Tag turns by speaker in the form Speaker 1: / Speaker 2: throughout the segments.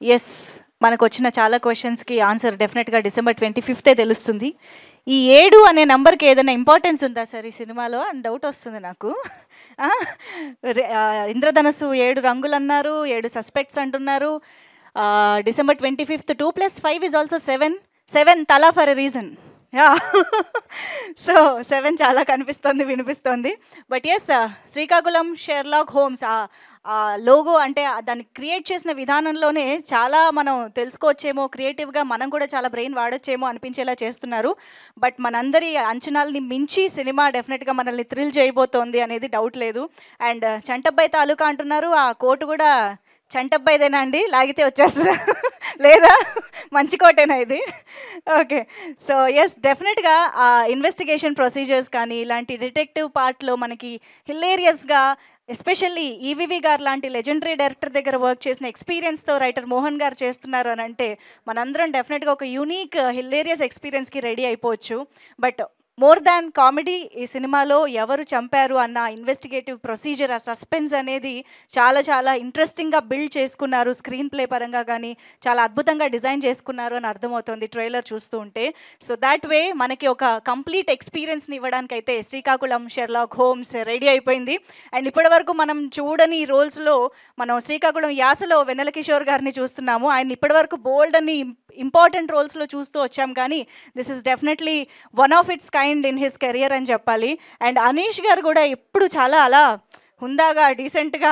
Speaker 1: Yes. మనకొచ్చిన చాలా క్వెషన్స్‌కి answer డెఫినెట్‌గా డిసెంబర్ 25 తెలుస్తుంది. ఈ 7 అనే నంబర్‌కి ఏదైనా ఇంపార్టెన్స్ ఉందా సార్ ఈ సినిమాలో అని డౌట్ వస్తుంది నాకు. ఆ! 'ఇంద్రధనస్సు' 7 రంగులన్నారు, 7 సస్పెక్ట్స్ అంటున్నారు. December 25 2+5 is also 7. 7 తలా for a reason. Yeah! So, 7 చాలా కనిపిస్తుంది, వినిపిస్తుంది. But yes, Srikakulam Sherlock homes logo అంటే దాన్ని క్రియేట్ చేసిన విధానంలోనే చాలా మనం తెలుసుకోవచ్చేమో, క్రియేటివ్‌గా మనం కూడా చాలా బ్రెయిన్ వాడొచ్చేమో అనిపించేలా చేస్తున్నారు. బట్ మనందరి అంచనాల్ని మించి సినిమా డెఫినెట్‌గా మనల్ని థ్రిల్ చేయబోతోంది అనేది డౌట్ లేదు. అండ్ చంటబ్బాయి తాలూకా అంటున్నారు. ఆ కోటు కూడా చంటబ్బాయిదేనా అండి? లాగితే వచ్చేస్తదా? లేదా? మంచి కోటేనా ఇది? ఓకే. సో, యెస్, డెఫినెట్‌గా ఇన్వెస్టిగేషన్ ప్రొసీజర్స్ కానీ, ఇలాంటి డిటెక్టివ్ పార్ట్‌లో మనకి హిలేరియస్‌గా ఎస్పెషల్లీ ఈవీవి గారు లాంటి లెజెండరీ డైరెక్టర్ దగ్గర వర్క్ చేసిన ఎక్స్‌పీరియన్స్‌తో రైటర్ మోహన్ గారు చేస్తున్నారు అనంటే, మనందరం డెఫినెట్‌గా ఒక యూనిక్ హిలేరియస్ ఎక్స్‌పీరియన్స్‌కి రెడీ అయిపోవచ్చు. బట్ మోర్ దాన్ కామెడీ ఈ సినిమాలో ఎవరు చంపారు అన్న ఇన్వెస్టిగేటివ్ ప్రొసీజర్, ఆ సస్పెన్స్ అనేది చాలా చాలా ఇంట్రెస్టింగ్‌గా బిల్డ్ చేసుకున్నారు. స్క్రీన్ ప్లే పరంగా కానీ చాలా అద్భుతంగా డిజైన్ చేసుకున్నారు అని అర్థమవుతుంది ట్రైలర్ చూస్తూ ఉంటే. సో దాట్ వే మనకి ఒక కంప్లీట్ ఎక్స్‌పీరియన్స్‌ని ఇవ్వడానికైతే శ్రీకాకుళం షెర్లాక్ హోమ్స్ రెడీ అయిపోయింది. అండ్ ఇప్పటివరకు మనం చూడని రోల్స్‌లో మనం శ్రీకాకుళం యాసలో వెన్నెల కిషోర్ గారిని చూస్తున్నాము. ఆయన ఇప్పటివరకు బోల్డ్ అని ఇంపార్టెంట్ రోల్స్‌లో చూస్తూ వచ్చాం కానీ this is definitely one of it's kind in his career అని చెప్పాలి. అండ్ అనీష్ గారు కూడా ఎప్పుడు చాలా అలా హుందాగా, డీసెంట్‌గా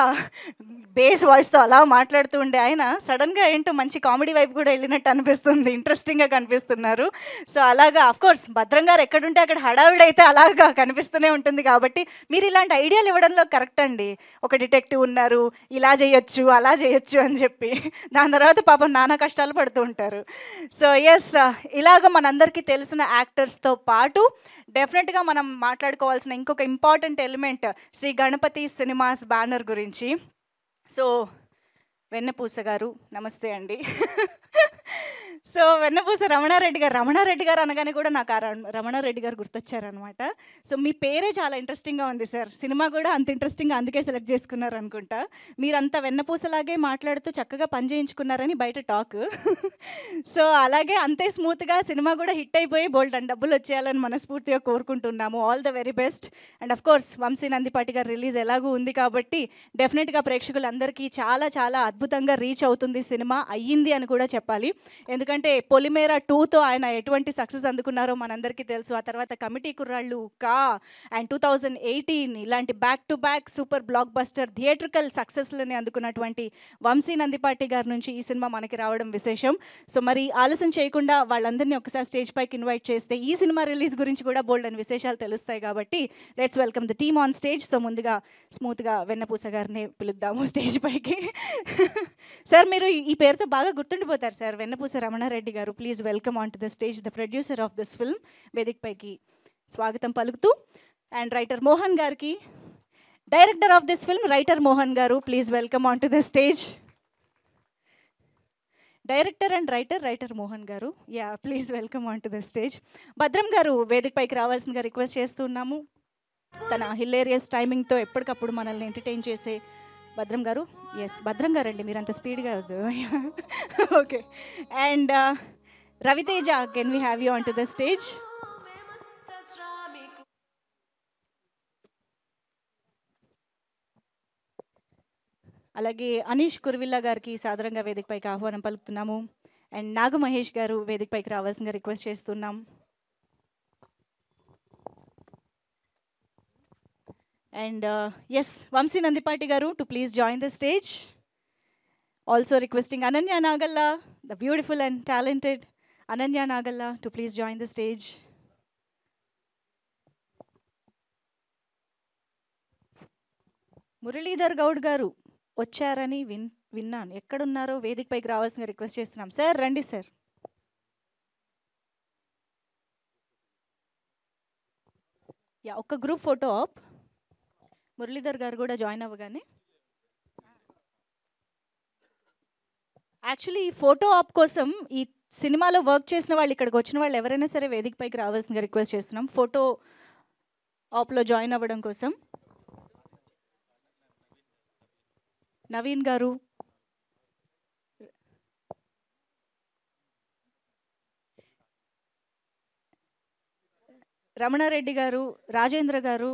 Speaker 1: బేస్ వాయిస్‌తో అలా మాట్లాడుతూ ఉండే ఆయన సడెన్‌గా ఏంటో మంచి కామెడీ వైపు కూడా వెళ్ళినట్టు అనిపిస్తుంది. ఇంట్రెస్టింగ్‌గా కనిపిస్తున్నారు. సో, అలాగా ఆఫ్‌కోర్స్ భద్రం గారు ఎక్కడుంటే అక్కడ హడావిడైతే అలాగా కనిపిస్తూనే ఉంటుంది కాబట్టి మీరు ఇలాంటి ఐడియాలు ఇవ్వడంలో కరెక్ట్ అండి. ఒక డిటెక్టివ్ ఉన్నారు, ఇలా చేయొచ్చు, అలా చేయొచ్చు అని చెప్పి. దాని తర్వాత పాపం నానా కష్టాలు పడుతూ ఉంటారు. సో, యెస్, ఇలాగ మనందరికీ తెలిసిన యాక్టర్స్‌తో పాటు డెఫినెట్‌గా మనం మాట్లాడుకోవాల్సిన ఇంకొక important element Shri Ganapathi cinemas banner గురించి. సో, వెన్నపూస గారు నమస్తే అండి. సో, వెన్నపూస రమణారెడ్డి గారు అనగానే కూడా నాకు రమణారెడ్డి గారు గుర్తొచ్చారనమాట. సో, మీ పేరే చాలా ఇంట్రెస్టింగ్‌గా ఉంది సార్. సినిమా కూడా అంత ఇంట్రెస్టింగ్‌గా అందుకే సెలెక్ట్ చేసుకున్నారనుకుంటా. మీరంతా వెన్నపూసలాగే మాట్లాడుతూ చక్కగా పని చేయించుకున్నారని బయట టాక్. సో, అలాగే అంతే స్మూత్‌గా సినిమా కూడా హిట్ అయిపోయి బోలెడన్ని డబ్బులొచ్చేయాలని మనస్ఫూర్తిగా కోరుకుంటున్నాము. All the very best. And of course Vamsi Nandipati గారి రిలీజ్ ఎలాగూ ఉంది కాబట్టి డెఫినెట్‌గా ప్రేక్షకులందరికీ చాలా చాలా అద్భుతంగా రీచ్ అవుతుంది సినిమా. అయ్యింది అని కూడా చెప్పాలి. ఎందుకంటే 'పొలిమేర 2'తో ఆయన ఎటువంటి సక్సెస్ అందుకున్నారో మనందరికీ తెలుసు. ఆ తర్వాత 'కమిటీ కుర్రాళ్ళు', 'కా' అండ్ 2018 ఇలాంటి back to back super blockbuster theatrical సక్సెస్‌లని అందుకున్నటువంటి వంశీ నందిపాటి గారి నుంచి ఈ సినిమా మనకి రావడం విశేషం. సో, మరి ఆలస్యం చేయకుండా వాళ్ళందరినీ ఒకసారి స్టేజ్ పైకి ఇన్వైట్ చేస్తే ఈ సినిమా రిలీజ్ గురించి కూడా బోలెడన్ని విశేషాలు తెలుస్తాయి కాబట్టి let's welcome the team on stage. So, ముందుగా స్మూత్‌గా వెన్నపూస గారిని పిలుద్దాము స్టేజ్ పైకి. సార్, మీరు ఈ పేరుతో బాగా గుర్తుండిపోతారు సార్, వెన్నపూస రమణారెడ్డి గారు. Please welcome on to the stage the producer of this film. వేదిక పైకి స్వాగతం పలుకుతూ అండ్ రైటర్ మోహన్ గారికి, director of this film writer Mohan గారు, please welcome on to the stage. Director and writer Mohan గారు, yeah, please welcome on to the stage. Bhadram గారు వేదిక పైకి రావాల్సిందిగా రిక్వెస్ట్ చేస్తున్నాము. తన హిలేరియస్ టైమింగ్తో ఎప్పటికప్పుడు మనల్ని ఎంటర్టైన్ చేసే భద్రం గారు. ఎస్, భద్రం గారు అండి, మీరు అంత స్పీడ్గా వద్దు. Okay. And Raviteja, can we have you on to the stage. అలాగే అనీష్ కుర్విల్లా గారికి సాదరంగా వేదికపైకి ఆహ్వానం పలుకుతున్నాము. అండ్ నాగ మహేష్ గారు వేదికపైకి రావాల్సిందిగా రిక్వెస్ట్ చేస్తున్నాం. అండ్ ఎస్, వంశీ నందిపాటి గారు to please join the stage. Also requesting Ananya Nagalla, the beautiful and talented Ananya Nagalla to please join the stage. Muralidhar Goud గారు వచ్చారని విన్నాను. ఎక్కడున్నారో వేదికపైకి రావాల్సిన రిక్వెస్ట్ చేస్తున్నాం. సార్, రండి సార్. యా, ఒక్క గ్రూప్ ఫోటో ఆప్. మురళీధర్ గారు కూడా జాయిన్ అవ్వగానే. యాక్చువల్లీ ఈ ఫోటో ఆప్ కోసం ఈ సినిమాలో వర్క్ చేసిన వాళ్ళు, ఇక్కడికి వచ్చిన వాళ్ళు ఎవరైనా సరే వేదికపైకి రావాల్సిందిగా రిక్వెస్ట్ చేస్తున్నాం ఫోటో ఆప్లో జాయిన్ అవ్వడం కోసం. నవీన్ గారు, రమణారెడ్డి గారు, రాజేంద్ర గారు,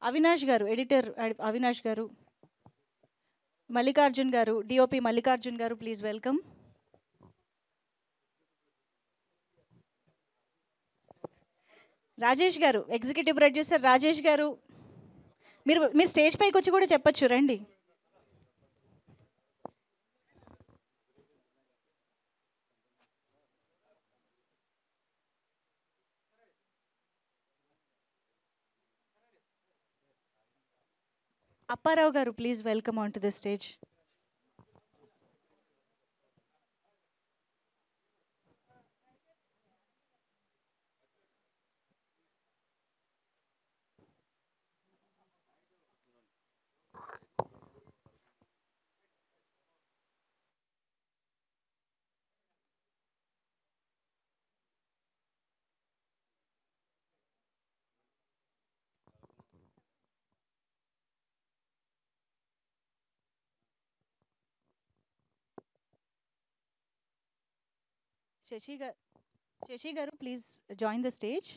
Speaker 1: అవినాష్ గారు, ఎడిటర్ అవినాష్ గారు, మల్లికార్జున్ గారు, డిఓపి మల్లికార్జున్ గారు, ప్లీజ్ వెల్కమ్. రాజేష్ గారు, ఎగ్జిక్యూటివ్ ప్రొడ్యూసర్ రాజేష్ గారు, మీరు మీరు స్టేజ్ పైకి వచ్చి కూడా చెప్పొచ్చు, రండి. అప్పారావు గారు, please welcome on to the stage. Sasi గారు, ప్లీజ్ జాయిన్ ద స్టేజ్.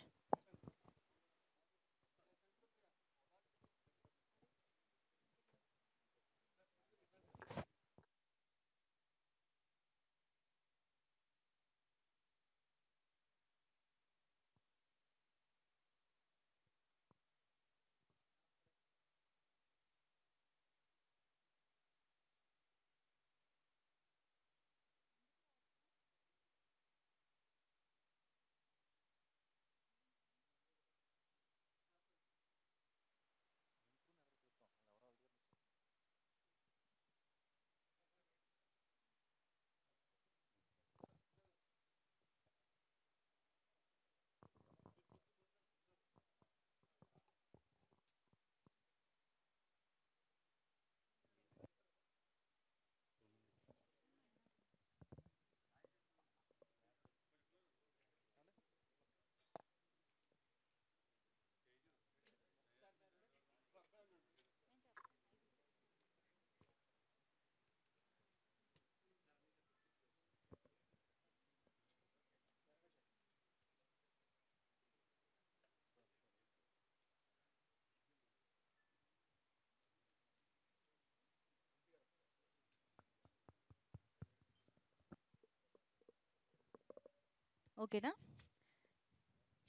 Speaker 1: ఓకేనా?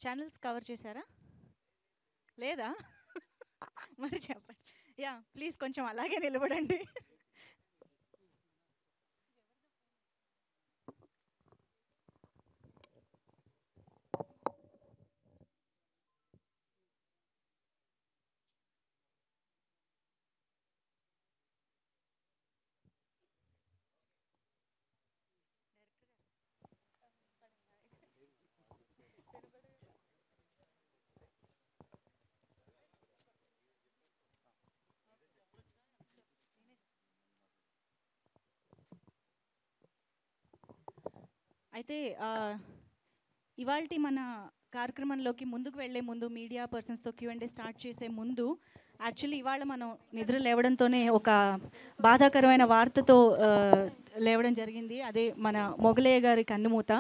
Speaker 1: ఛానల్స్ కవర్ చేశారా లేదా? మరి చెప్పండి. యా, ప్లీజ్ కొంచెం అలాగే నిలబడండి. అయితే ఇవాల్టి మన కార్యక్రమంలోకి ముందుకు వెళ్లే ముందు, మీడియా పర్సన్స్తో Q&A స్టార్ట్ చేసే ముందు, యాక్చువల్లీ ఇవాళ మనం నిద్ర లేవడంతోనే ఒక బాధాకరమైన వార్తతో లేవడం జరిగింది. అదే మన మొగలయ్య గారి కన్నుమూత.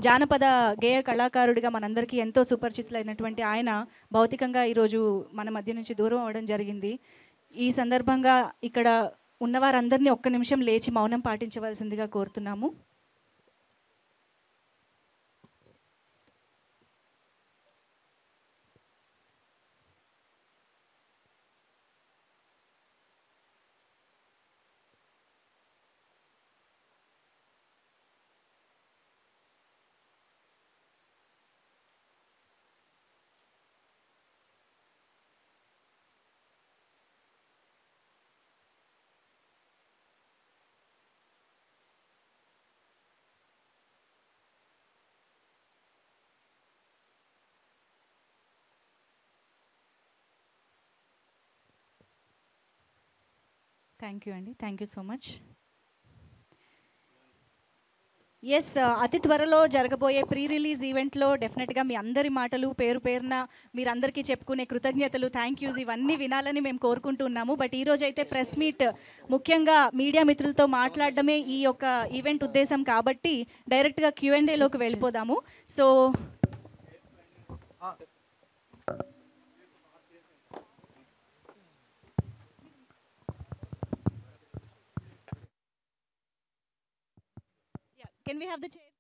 Speaker 1: జానపద గేయ కళాకారుడిగా మనందరికీ ఎంతో సుపరిచితులైనటువంటి ఆయన భౌతికంగా ఈరోజు మన మధ్య నుంచి దూరం అవ్వడం జరిగింది. ఈ సందర్భంగా ఇక్కడ ఉన్నవారందరినీ ఒక్క నిమిషం లేచి మౌనం పాటించవలసిందిగా కోరుతున్నాము. థ్యాంక్ యూ అండి, thank you so much. Yes, అతి త్వరలో జరగబోయే ప్రీ రిలీజ్ ఈవెంట్లో డెఫినెట్గా మీ అందరి మాటలు పేరు పేరున మీరందరికీ చెప్పుకునే కృతజ్ఞతలు, థ్యాంక్ యూస్ ఇవన్నీ వినాలని మేము కోరుకుంటున్నాము. బట్ ఈరోజు అయితే ప్రెస్ మీట్ ముఖ్యంగా మీడియా మిత్రులతో మాట్లాడడమే ఈ యొక్క ఈవెంట్ ఉద్దేశం కాబట్టి డైరెక్ట్గా Q&Aలోకి వెళ్ళిపోదాము. So can we have the chairs?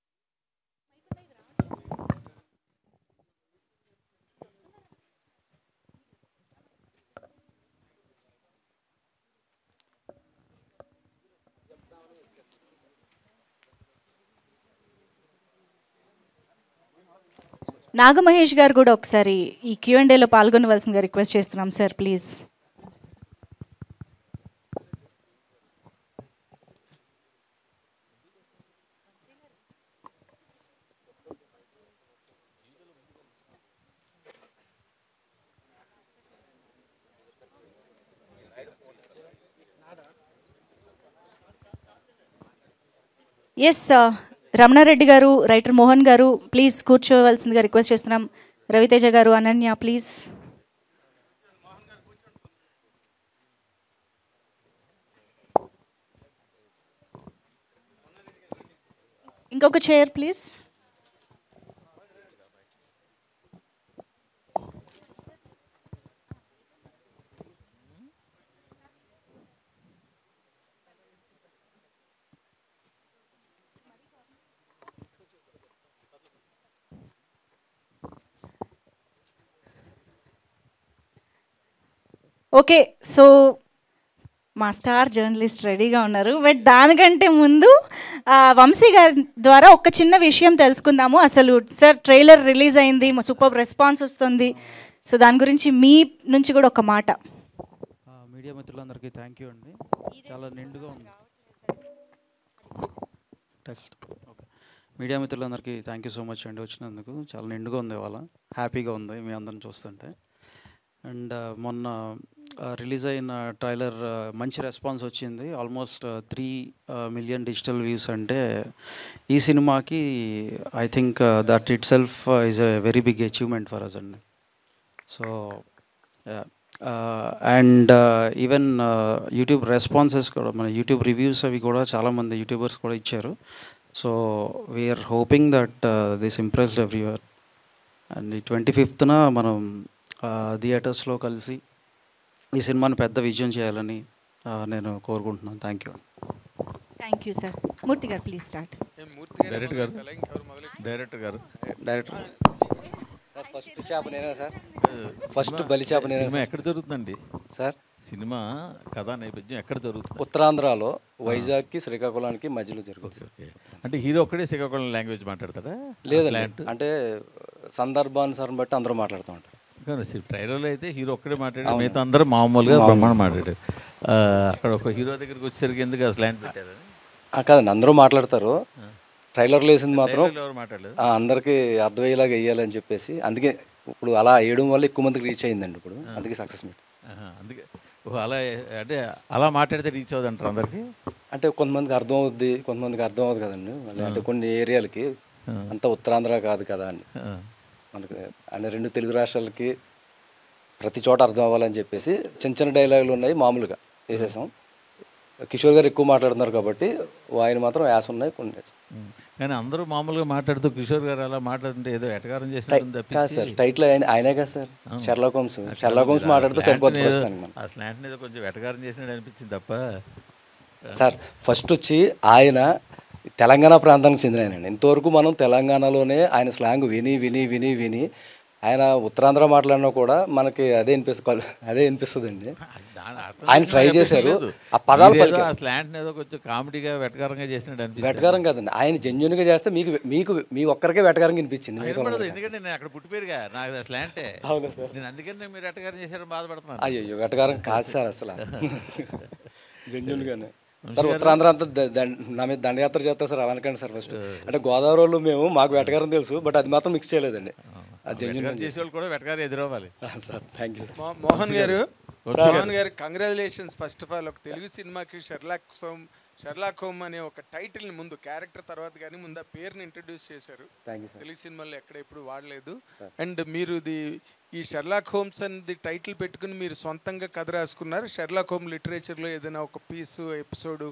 Speaker 1: Naga Mahesh గారు కూడా ఒకసారి ఈ Q&Aలో పాల్గొనవలసిందిగా రిక్వెస్ట్ చేస్తున్నాం సార్, ప్లీజ్. ఎస్, రమణారెడ్డి గారు, రైటర్ మోహన్ గారు ప్లీజ్ కూర్చోవలసిందిగా రిక్వెస్ట్ చేస్తున్నాం. రవితేజ గారు, అనన్య ప్లీజ్. ఇంకొక చైర్ ప్లీజ్. ఓకే, సో మా స్టార్ జర్నలిస్ట్ రెడీగా ఉన్నారు. బట్ దానికంటే ముందు వంశీ గారి ద్వారా ఒక చిన్న విషయం తెలుసుకుందాము. అసలు సార్ ట్రైలర్ రిలీజ్ అయింది, సూపర్ రెస్పాన్స్ వస్తుంది. సో దాని గురించి మీ నుంచి కూడా ఒక మాట.
Speaker 2: మీడియా మిత్రులందరికీ థ్యాంక్ యూ అండి. చాలా నిండుగా ఉంది. Test okay. మీడియా మిత్రులందరికీ థ్యాంక్ యూ సో మచ్ అండి వచ్చినందుకు. చాలా నిండుగా ఉంది, ఇవాళ హ్యాపీగా ఉంది మీ అందరిని చూస్తుంటే. అండ్ మొన్న రిలీజ్ అయిన ట్రైలర్ మంచి రెస్పాన్స్ వచ్చింది. ఆల్మోస్ట్ 3 మిలియన్ డిజిటల్ వ్యూస్ అంటే ఈ సినిమాకి I think that itself is a very big achievement for us అండి. So and even YouTube responses కూడా, మన యూట్యూబ్ రివ్యూస్ అవి కూడా చాలామంది యూట్యూబర్స్ కూడా ఇచ్చారు. So we are hoping that this impressed everywhere. And ఈ 25th మనం థియేటర్స్లో కలిసి ఈ సినిమాని పెద్ద విజయం చేయాలని నేను కోరుకుంటున్నాను. Thank you.
Speaker 1: Thank you sir. Murthy గారు ప్లీజ్ స్టార్ట్.
Speaker 3: డైరెక్టర్ గారు
Speaker 4: సార్ ఫస్ట్ చేప నేనే సార్, ఫస్ట్ బలి చేప నేనే.
Speaker 3: సినిమా ఎక్కడ జరుగుతుందండి
Speaker 4: సార్?
Speaker 3: సినిమా కథా నేపథ్యం ఎక్కడ జరుగుతుంది?
Speaker 4: ఉత్తరాంధ్రలో వైజాగ్కి శ్రీకాకుళానికి మధ్యలో జరుగుతుంది.
Speaker 3: ఓకే. అంటే హీరో ఒక్కడే శ్రీకాకుళం లాంగ్వేజ్ మాట్లాడతాడా?
Speaker 4: లేదండి, అంటే సందర్భానుసారం బట్టి అందరూ మాట్లాడుతూ ఉంటారు.
Speaker 3: కానీ ట్రైలర్లో అయితే హీరో ఒక్కడే మాట్లాడారు, మిగతా అందరూ మామూలుగా బ్రహ్మాండం మాట్లాడారు. అక్కడ ఒక హీరో దగ్గరికి వచ్చేసరికి ఎందుకు ఆ స్లాంట్ పెట్టారు?
Speaker 4: కాదండి, అందరూ మాట్లాడతారు. ట్రైలర్లో వేసింది మాత్రం
Speaker 3: ఎవరు మాట్లాడలేదు,
Speaker 4: అందరికీ అర్థమయ్యేలాగా వేయాలని చెప్పేసి, అందుకే ఇప్పుడు అలా వేయడం వల్ల ఎక్కువ మందికి రీచ్ అయిందండి. ఇప్పుడు అందుకే సక్సెస్ మీట్.
Speaker 3: అందుకే అలా అంటే అలా మాట్లాడితే రీచ్ అవుతుంది అంటారు అందరికి.
Speaker 4: అంటే కొంతమందికి అర్థం అవుద్ది, కొంతమందికి అర్థం అవుతుంది కదండి. మళ్ళీ అంటే కొన్ని ఏరియాలకి అంతా ఉత్తరాంధ్ర కాదు కదా అని మనకి, అంటే 2 తెలుగు రాష్ట్రాలకి ప్రతి చోట అర్థం అవ్వాలని చెప్పేసి చిన్న చిన్న డైలాగులు ఉన్నాయి, మామూలుగా వేసేసాం. కిషోర్ గారు ఎక్కువ మాట్లాడుతున్నారు కాబట్టి ఆయన మాత్రం యాస ఉన్నాయి కొన్ని.
Speaker 3: కానీ అందరూ మామూలుగా మాట్లాడుతూ కిషోర్ గారు అలా మాట్లాడుతుంటే ఏదో ఎటకారం చేసినట్టు
Speaker 4: కాదు సార్. టైటిల్ ఆయనే కదా సార్, షెర్లాక్ హోమ్స్ మాట్లాడితే సరిపోతుంది.
Speaker 3: ఆ స్లాంట్ మీద కొంచెం ఎటకారం చేసినట్టు అనిపించింది తప్ప.
Speaker 4: సార్ ఫస్ట్ వచ్చి ఆయన తెలంగాణ ప్రాంతానికి చెందిన ఆయనండి. ఇంతవరకు మనం తెలంగాణలోనే ఆయన స్లాంగ్ విని విని విని విని ఆయన ఉత్తరాంధ్ర మాట్లాడినా కూడా మనకి అదే అనిపిస్తుంది అండి. ఆయన ట్రై చేశారు, ఆ పదాలు
Speaker 3: కొంచెం కామెడీగా వెటకారంగా చేసినట్టు అనిపించింది.
Speaker 4: వెటకారం కాదండి, ఆయన జెన్యున్గా చేస్తే మీకు మీ ఒక్కరికే వెటకారంగా అనిపించింది.
Speaker 3: ఎందుకంటే నేను అక్కడ పుట్టిపోయారుగా, నాకు స్లాంటే.
Speaker 4: అవును సార్,
Speaker 3: నేను అందుకని మీరు వెటకారం చేశారని బాధపడుతున్నాను.
Speaker 4: అయ్యో వెటకారం కాదు సార్, అసలు జెన్యున్గానే. సార్ ఉత్తరాంధ్ర అంతా నా మీద దండయాత్ర చేస్తారు సార్, అవనకండి సార్. ఫస్ట్ అంటే గోదావరి వాళ్ళు మేము, మాకు వెటకారం తెలుసు, బట్ అది మాత్రం మిక్స్ చేయలేదండి.
Speaker 3: చేసేవాళ్ళు కూడా వెటకారం ఎదురవ్వాలి
Speaker 4: సార్. Thank you.
Speaker 5: మోహన్ గారు కంగ్రాచులేషన్స్ ఫస్ట్ ఆఫ్ ఆల్. ఒక తెలుగు సినిమాకి షెర్లాక్ హోమ్ అనే ఒక టైటిల్ని ముందు క్యారెక్టర్ తర్వాత కానీ ముందు ఆ పేరుని ఇంట్రడ్యూస్ చేశారు.
Speaker 4: Thank you sir.
Speaker 5: తెలుగు సినిమాల్లో ఎక్కడ ఎప్పుడు వాడలేదు. అండ్ మీరు ఈ షెర్లాక్ హోమ్స్ అనేది టైటిల్ పెట్టుకుని మీరు సొంతంగా కథ రాసుకున్నారు. షెర్లాక్ హోమ్ లిటరేచర్లో ఏదైనా ఒక పీసు ఎపిసోడ్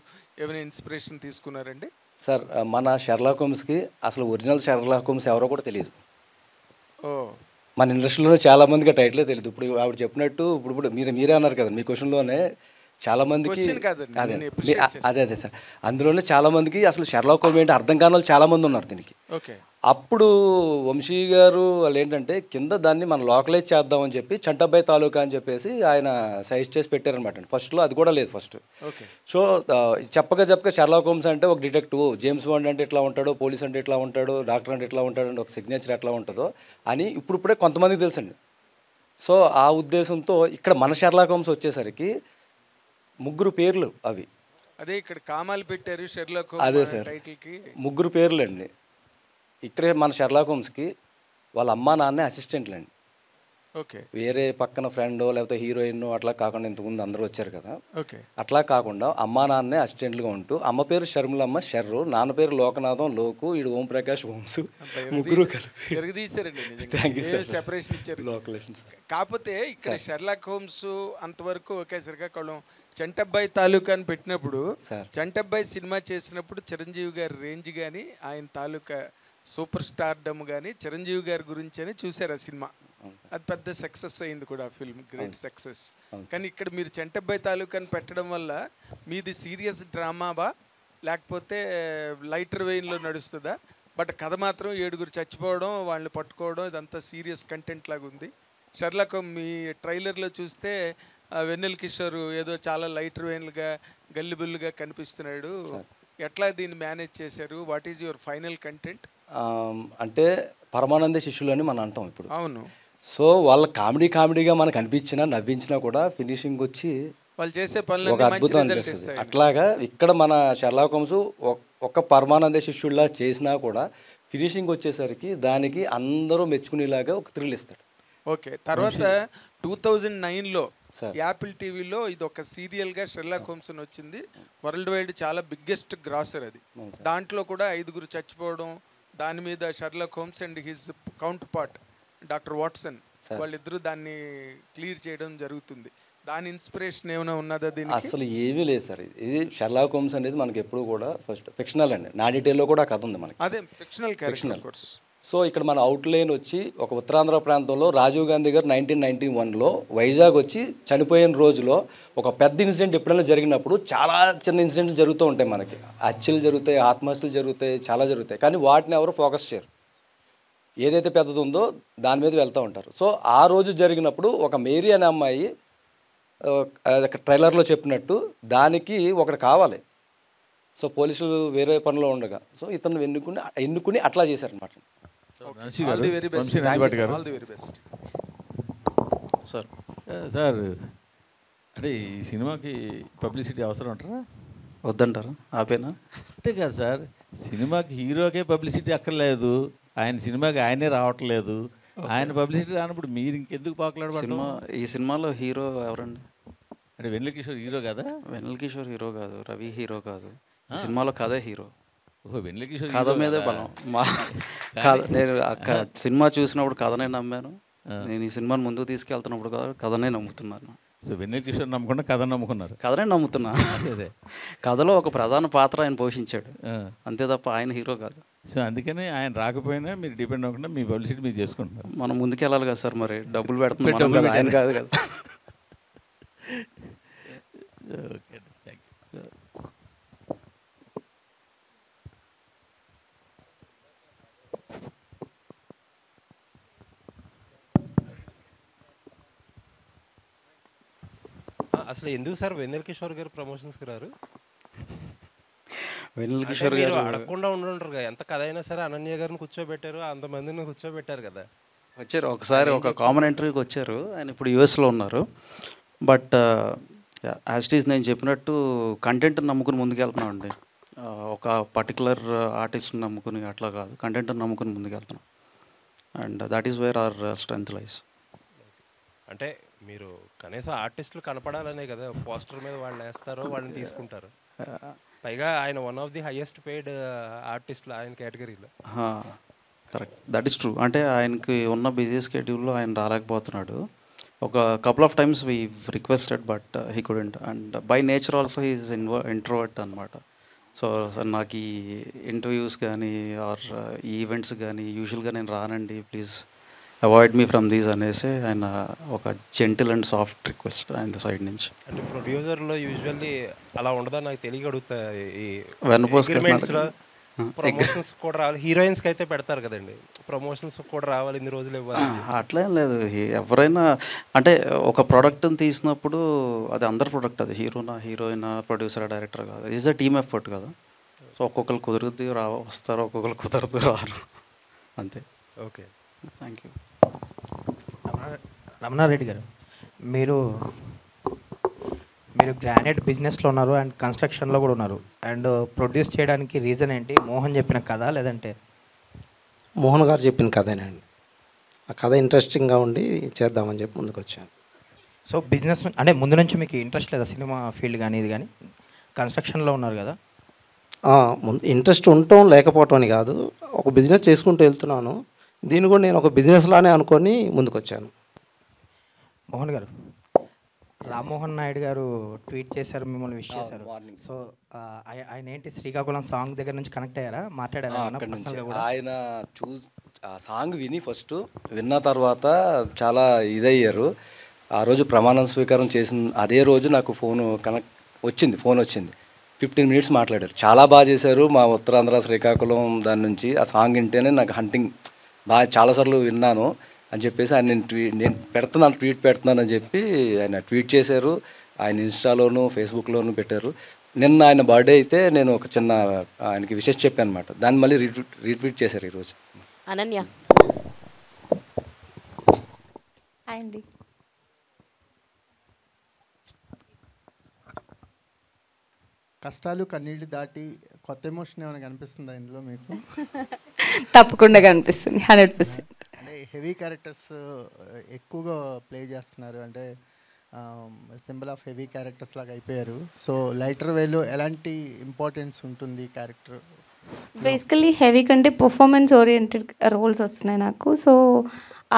Speaker 5: ఏమైనా ఇన్స్పిరేషన్ తీసుకున్నారండి?
Speaker 4: సార్ మన షెర్లాక్ హోమ్స్కి అసలు ఒరిజినల్ షెర్లాక్ హోమ్స్ ఎవరో కూడా తెలియదు.
Speaker 5: ఓ,
Speaker 4: మన ఇండస్ట్రీలోనే చాలా మందికి ఆ టైటిలే తెలియదు. ఇప్పుడు ఆవిడ చెప్పినట్టు ఇప్పుడు మీరే అన్నారు కదా మీ క్వశ్చన్లోనే చాలా మందికి
Speaker 5: Question కాదండి,
Speaker 4: అదే
Speaker 5: నేను appreciate చేస్తాను.
Speaker 4: అదే సార్, అందులోనే చాలా మందికి అసలు షెర్లాక్ హోమ్ ఏంటి అర్థం కాని వాళ్ళు చాలా మంది ఉన్నారు దీనికి.
Speaker 5: ఓకే.
Speaker 4: అప్పుడు వంశీ గారు వాళ్ళు ఏంటంటే కింద దాన్ని మనం లోకలైజ్ చేద్దామని చెప్పి చంటబ్బాయి తాలూకా అని చెప్పేసి ఆయన సైజ్ చేసి పెట్టారనమాట. ఫస్ట్లో అది కూడా లేదు ఫస్ట్.
Speaker 5: ఓకే.
Speaker 4: సో చెప్పగా షెర్లాక్ హోమ్స్ అంటే ఒక డిటెక్టివ్, జేమ్స్ బాండ్ అంటే ఇట్లా ఉంటాడు, పోలీస్ అంటే ఇట్లా ఉంటాడు, డాక్టర్ అంటే ఇట్లా ఉంటాడు అంటే ఒక సిగ్నేచర్ ఎట్లా ఉంటుందో అని ఇప్పుడే కొంతమందికి తెలుసండి. సో ఆ ఉద్దేశంతో ఇక్కడ మన షెర్లాక్ హోమ్స్ వచ్చేసరికి 3 పేర్లు అవి.
Speaker 5: అదే ఇక్కడ కామాలు పెట్టారు షెర్లాక్
Speaker 4: అదే
Speaker 5: హోమ్
Speaker 4: సార్,
Speaker 5: టైటిల్కి.
Speaker 4: 3 పేర్లు అండి. ఇక్కడే మన షెర్లాక్ హోమ్స్కి వాళ్ళ అమ్మా నాన్నే అసిస్టెంట్లు అండి.
Speaker 5: ఓకే.
Speaker 4: వేరే పక్కన ఫ్రెండ్ లేకపోతే హీరోయిన్ అట్లా కాకుండా ఇంతకుముందు అందరూ వచ్చారు కదా,
Speaker 5: ఓకే.
Speaker 4: అట్లా కాకుండా అమ్మా నాన్నే అసిస్టెంట్లుగా ఉంటూ అమ్మ పేరు షర్మిలమ్మ షర్రు, నాన్న పేరు లోకనాథం లోకు, ఈడు ఓం ప్రకాష్ ఓంసు, 3 కలిపి
Speaker 5: తిరగదీశారండి
Speaker 4: థ్యాంక్ యూ
Speaker 5: నిజంగా.
Speaker 4: సార్.
Speaker 5: సెపరేషన్ ఇచ్చారు.
Speaker 4: లోకలేషన్స్.
Speaker 5: కాకపోతే ఇక్కడ షెర్లాక్ హోమ్స్ అంతవరకు ఒకే శ్రీకాకుళం చంటబ్బాయి తాలూకా అని పెట్టినప్పుడు
Speaker 4: సార్.
Speaker 5: చంటబ్బాయి సినిమా చేసినప్పుడు చిరంజీవి గారి రేంజ్ కానీ ఆయన తాలూకా సూపర్ స్టార్డమ్ కానీ చిరంజీవి గారి గురించి అని చూశారు ఆ సినిమా. అది పెద్ద సక్సెస్ అయింది కూడా ఆ ఫిల్మ్, గ్రేట్ సక్సెస్. కానీ ఇక్కడ మీరు చంటబ్బాయి తాలూకాని పెట్టడం వల్ల మీది సీరియస్ డ్రామావా లేకపోతే లైటర్ వెయిన్లో నడుస్తుందా? బట్ కథ మాత్రం 7 చచ్చిపోవడం, వాళ్ళని పట్టుకోవడం, ఇదంతా సీరియస్ కంటెంట్ లాగా ఉంది. షెర్లాక్ హోమ్ మీ ట్రైలర్లో చూస్తే వెన్నెల కిషోర్ ఏదో చాలా లైటర్ వెయిన్లుగా గల్లిబుల్లుగా కనిపిస్తున్నాడు. ఎట్లా దీన్ని మేనేజ్ చేశారు? What is your final content?
Speaker 4: అంటే పరమానంద శిష్యులు అని మనం అంటాం ఇప్పుడు.
Speaker 5: అవును.
Speaker 4: సో వాళ్ళ కామెడీగా మనకు అనిపించినా నవ్వించినా కూడా ఫినిషింగ్ వచ్చి
Speaker 5: వాళ్ళు చేసే పనులు
Speaker 4: ఒక అద్భుతం అనిపిస్తుంది. అట్లాగా ఇక్కడ మన షెర్లాక్ హోమ్స్ ఒక పరమానంద శిష్యుల్లా చేసినా కూడా ఫినిషింగ్ వచ్చేసరికి దానికి అందరూ మెచ్చుకునేలాగా ఒక థ్రిల్ ఇస్తాడు.
Speaker 5: ఓకే. తర్వాత 2009లో యాపిల్ టీవీలో ఇది ఒక సీరియల్గా షెర్లాక్ హోమ్స్ అని వచ్చింది. వరల్డ్ వైడ్ చాలా బిగ్గెస్ట్ గ్రాసర్ అది. దాంట్లో కూడా 5 చచ్చిపోవడం, దాని మీద Sherlock Holmes and his counter part doctor Watson వాళ్ళిద్దరూ దాన్ని క్లియర్ చేయడం జరుగుతుంది. దాని ఇన్స్పిరేషన్ ఏమైనా ఉన్నదా దీనికి?
Speaker 4: అసలు ఏమీ లేదు సార్. ఇది షెర్లాక్ హోమ్స్ అనేది మనకి ఎప్పుడు కూడా ఫస్ట్ ఫిక్షనల్ అండి. నా డీటెయిల్లో కూడా కథ ఉంది మనకి.
Speaker 5: అదే ఫిక్షనల్ క్యారెక్టర్.
Speaker 4: సో ఇక్కడ మన అవుట్లైన్ వచ్చి ఒక ఉత్తరాంధ్ర ప్రాంతంలో రాజీవ్ గాంధీ గారు 1991లో వైజాగ్ వచ్చి చనిపోయిన రోజులో ఒక పెద్ద ఇన్సిడెంట్ ఎప్పుడైనా జరిగినప్పుడు చాలా చిన్న ఇన్సిడెంట్లు జరుగుతూ ఉంటాయి. మనకి హత్యలు జరుగుతాయి, ఆత్మహత్యలు జరుగుతాయి, చాలా జరుగుతాయి. కానీ వాటిని ఎవరు ఫోకస్ చేయరు. ఏదైతే పెద్దది ఉందో దాని మీద వెళ్తూ ఉంటారు. సో ఆ రోజు జరిగినప్పుడు ఒక మేరీ అనే అమ్మాయి ట్రైలర్లో చెప్పినట్టు దానికి ఒకటి కావాలి. సో పోలీసులు వేరే పనిలో ఉండగా సో ఇతను ఎన్నుకుని అట్లా చేశారనమాట.
Speaker 3: సార్ అంటే ఈ సినిమాకి పబ్లిసిటీ అవసరం అంటారా?
Speaker 2: వద్దంటారా? ఆపేనా?
Speaker 3: అంటే కాదు సార్, సినిమాకి హీరోకే పబ్లిసిటీ అక్కర్లేదు, ఆయన సినిమాకి ఆయనే రావట్లేదు. ఆయన పబ్లిసిటీ రానప్పుడు మీరు ఇంకెందుకు పాకులాడబడతారు?
Speaker 2: ఈ సినిమాలో హీరో ఎవరండి?
Speaker 3: అంటే వెన్నెల కిషోర్ హీరో కదా?
Speaker 2: వెన్నెల కిషోర్ హీరో కాదు, రవి హీరో కాదు. ఈ సినిమాలో కథే హీరో.
Speaker 3: ఓహో, వెన్నెల కిషోర్
Speaker 2: కథ మీదే బలం. నేను సినిమా చూసినప్పుడు కథనే నమ్మాను. నేను ఈ సినిమాని ముందుకు తీసుకెళ్తున్నప్పుడు కథనే నమ్ముతున్నాను.
Speaker 3: సో వెన్నెల కిషోర్ నమ్మకుండా కథ నమ్ముకున్నారు?
Speaker 2: కథనే నమ్ముతున్నా. అదే కథలో ఒక ప్రధాన పాత్ర ఆయన పోషించాడు, అంతే తప్ప ఆయన హీరో కాదు.
Speaker 3: సో అందుకని ఆయన రాకపోయినా మీరు డిపెండ్ అవ్వకుండా మీ పబ్లిసిటీ మీరు చేసుకుంటున్నారు.
Speaker 2: మనం ముందుకు వెళ్ళాలి కదా సార్, మరి డబ్బులు పెడుతున్నాం కదా, ఆయన కాదు కదా.
Speaker 3: Okay, thank you.
Speaker 6: అసలు ఎందుకు సార్ వెన్నెల కిషోర్ గారు ప్రమోషన్స్కి రారు?
Speaker 2: వెన్నెల కిషోర్ గారు
Speaker 6: అడగకుండా ఉండుంటారు కదా. ఎంత కథ అయినా సరే అనన్య గారిని కూర్చోబెట్టారు, అంతమందిని కూర్చోబెట్టారు కదా.
Speaker 2: వచ్చారు ఒకసారి ఒక కామెంటరీకి వచ్చారు. ఆయన ఇప్పుడు యూఎస్లో ఉన్నారు. బట్ యాజ్ ఇట్ ఈస్ నేను చెప్పినట్టు కంటెంట్ నమ్ముకుని ముందుకెళ్తున్నాం అండి. ఒక పర్టికులర్ ఆర్టిస్ట్ని నమ్ముకుని అట్లా కాదు, కంటెంట్ని నమ్ముకుని ముందుకెళ్తున్నాం. And that is where our strength lies.
Speaker 6: అంటే మీరు కనీసం ఆర్టిస్టులు కనపడాలనే కదా పోస్టర్ మీద వాళ్ళు వేస్తారో వాళ్ళని తీసుకుంటారు. పైగా ఆయన one of the highest paid ఆర్టిస్టులు ఆయన కేటగిరీలో.
Speaker 2: Correct, that is true. అంటే ఆయనకి ఉన్న బిజీ స్కెడ్యూల్లో ఆయన రాలేకపోతున్నాడు. ఒక couple of times we requested but he couldn't. And by nature also he is introvert అనమాట. సో నాకు ఈ ఇంటర్వ్యూస్ కానీ ఆర్ ఈవెంట్స్ కానీ యూజువల్గా నేను రానండి, please avoid me from these అనేసి ఆయన ఒక జెంటిల్ అండ్ సాఫ్ట్ రిక్వెస్ట్ ఆయన సైడ్ నుంచి.
Speaker 6: అంటే ప్రొడ్యూసర్లో యూజువల్లీ అలా ఉండదా నాకు తెలియ అడుగుతా. ఈ
Speaker 2: వెన్నపోస్
Speaker 6: అగ్రిమెంట్స్లో ప్రమోషన్స్ కూడా రావాలి, హీరోయిన్స్కి అయితే పెడతారు కదండి, ప్రమోషన్స్ కూడా రావాలి, ఇన్ని రోజులు ఇవ్వాలి.
Speaker 2: అట్లేం లేదు. ఎవరైనా అంటే ఒక ప్రోడక్ట్ని తీసినప్పుడు అది అందరి ప్రోడక్ట్, అది హీరోనా హీరోయినా ప్రొడ్యూసర్ డైరెక్టర్ కాదు, ఈజ్ అ టీమ్ ఎఫర్ట్ కదా. సో ఒక్కొక్కరు కుదురుద్ది వస్తారు, ఒక్కొక్కరు కుదరదు రారు, అంతే.
Speaker 6: Okay,
Speaker 2: thank you.
Speaker 7: రమణారెడ్డి గారు, మీరు గ్రానైట్ బిజినెస్లో ఉన్నారు అండ్ కన్స్ట్రక్షన్లో కూడా ఉన్నారు. అండ్ ప్రొడ్యూస్ చేయడానికి రీజన్ ఏంటి? మోహన్ చెప్పిన కథ లేదంటే?
Speaker 8: మోహన్ గారు చెప్పిన కథేనండి. ఆ కథ ఇంట్రెస్టింగ్గా ఉండి చేద్దామని చెప్పి ముందుకు వచ్చాను.
Speaker 7: సో బిజినెస్ అంటే ముందు నుంచి మీకు ఇంట్రెస్ట్ లేదా సినిమా ఫీల్డ్ కానీ ఇది కానీ? కన్స్ట్రక్షన్లో ఉన్నారు కదా.
Speaker 8: ముందు ఇంట్రెస్ట్ ఉండటం లేకపోవటం అని కాదు, ఒక బిజినెస్ చేసుకుంటూ వెళ్తున్నాను. దీన్ని కూడా నేను ఒక బిజినెస్ లానే అనుకొని ముందుకు వచ్చాను.
Speaker 7: మోహన్ గారు, రామ్మోహన్ నాయుడు గారు ట్వీట్ చేశారు, మిమ్మల్ని విష్ చేశారు. సో ఆయన ఏంటి శ్రీకాకుళం సాంగ్ దగ్గర నుంచి కనెక్ట్ అయ్యారా, మాట్లాడారా?
Speaker 4: ఆయన ఆ సాంగ్ విన్న తర్వాత చాలా ఇదయ్యారు. ఆ రోజు ప్రమాణం స్వీకారం చేసిన అదే రోజు నాకు ఫోన్ వచ్చింది. 15 minutes మాట్లాడారు. చాలా బాగా చేశారు. మా ఉత్తరాంధ్ర శ్రీకాకుళం దాని నుంచి ఆ సాంగ్ వింటేనే నాకు హంటింగ్ బాగా చాలాసార్లు విన్నాను అని చెప్పేసి ఆయన నేను ట్వీట్ పెడుతున్నానని చెప్పి ఆయన ట్వీట్ చేశారు. ఆయన ఇన్స్టాలోను ఫేస్బుక్లోను పెట్టారు. నిన్న ఆయన బర్త్డే అయితే నేను ఒక చిన్న ఆయనకి విషెస్ చెప్పాను అనమాట. దాన్ని మళ్ళీ రీట్వీట్ చేశారు ఈరోజు.
Speaker 9: అనన్య అయింది.
Speaker 10: కష్టాలు కన్నీళ్ళు దాటి కొత్త ఎమోషన్ ఏమైనా కనిపిస్తుందా ఇందులో మీకు?
Speaker 9: తప్పకుండా కనిపిస్తుంది, 100%.
Speaker 10: అంటే హెవీ క్యారెక్టర్స్ ఎక్కువగా ప్లే చేస్తున్నారు, అంటే సింబల్ ఆఫ్ హెవీ క్యారెక్టర్స్ లాగా అయిపోయారు. సో లైటర్ వేలో ఎలాంటి ఇంపార్టెన్స్ ఉంటుంది క్యారెక్టర్?
Speaker 9: బేసికలీ హెవీ కంటే పర్ఫార్మెన్స్ ఓరియంటెడ్ రోల్స్ వస్తున్నాయి నాకు. సో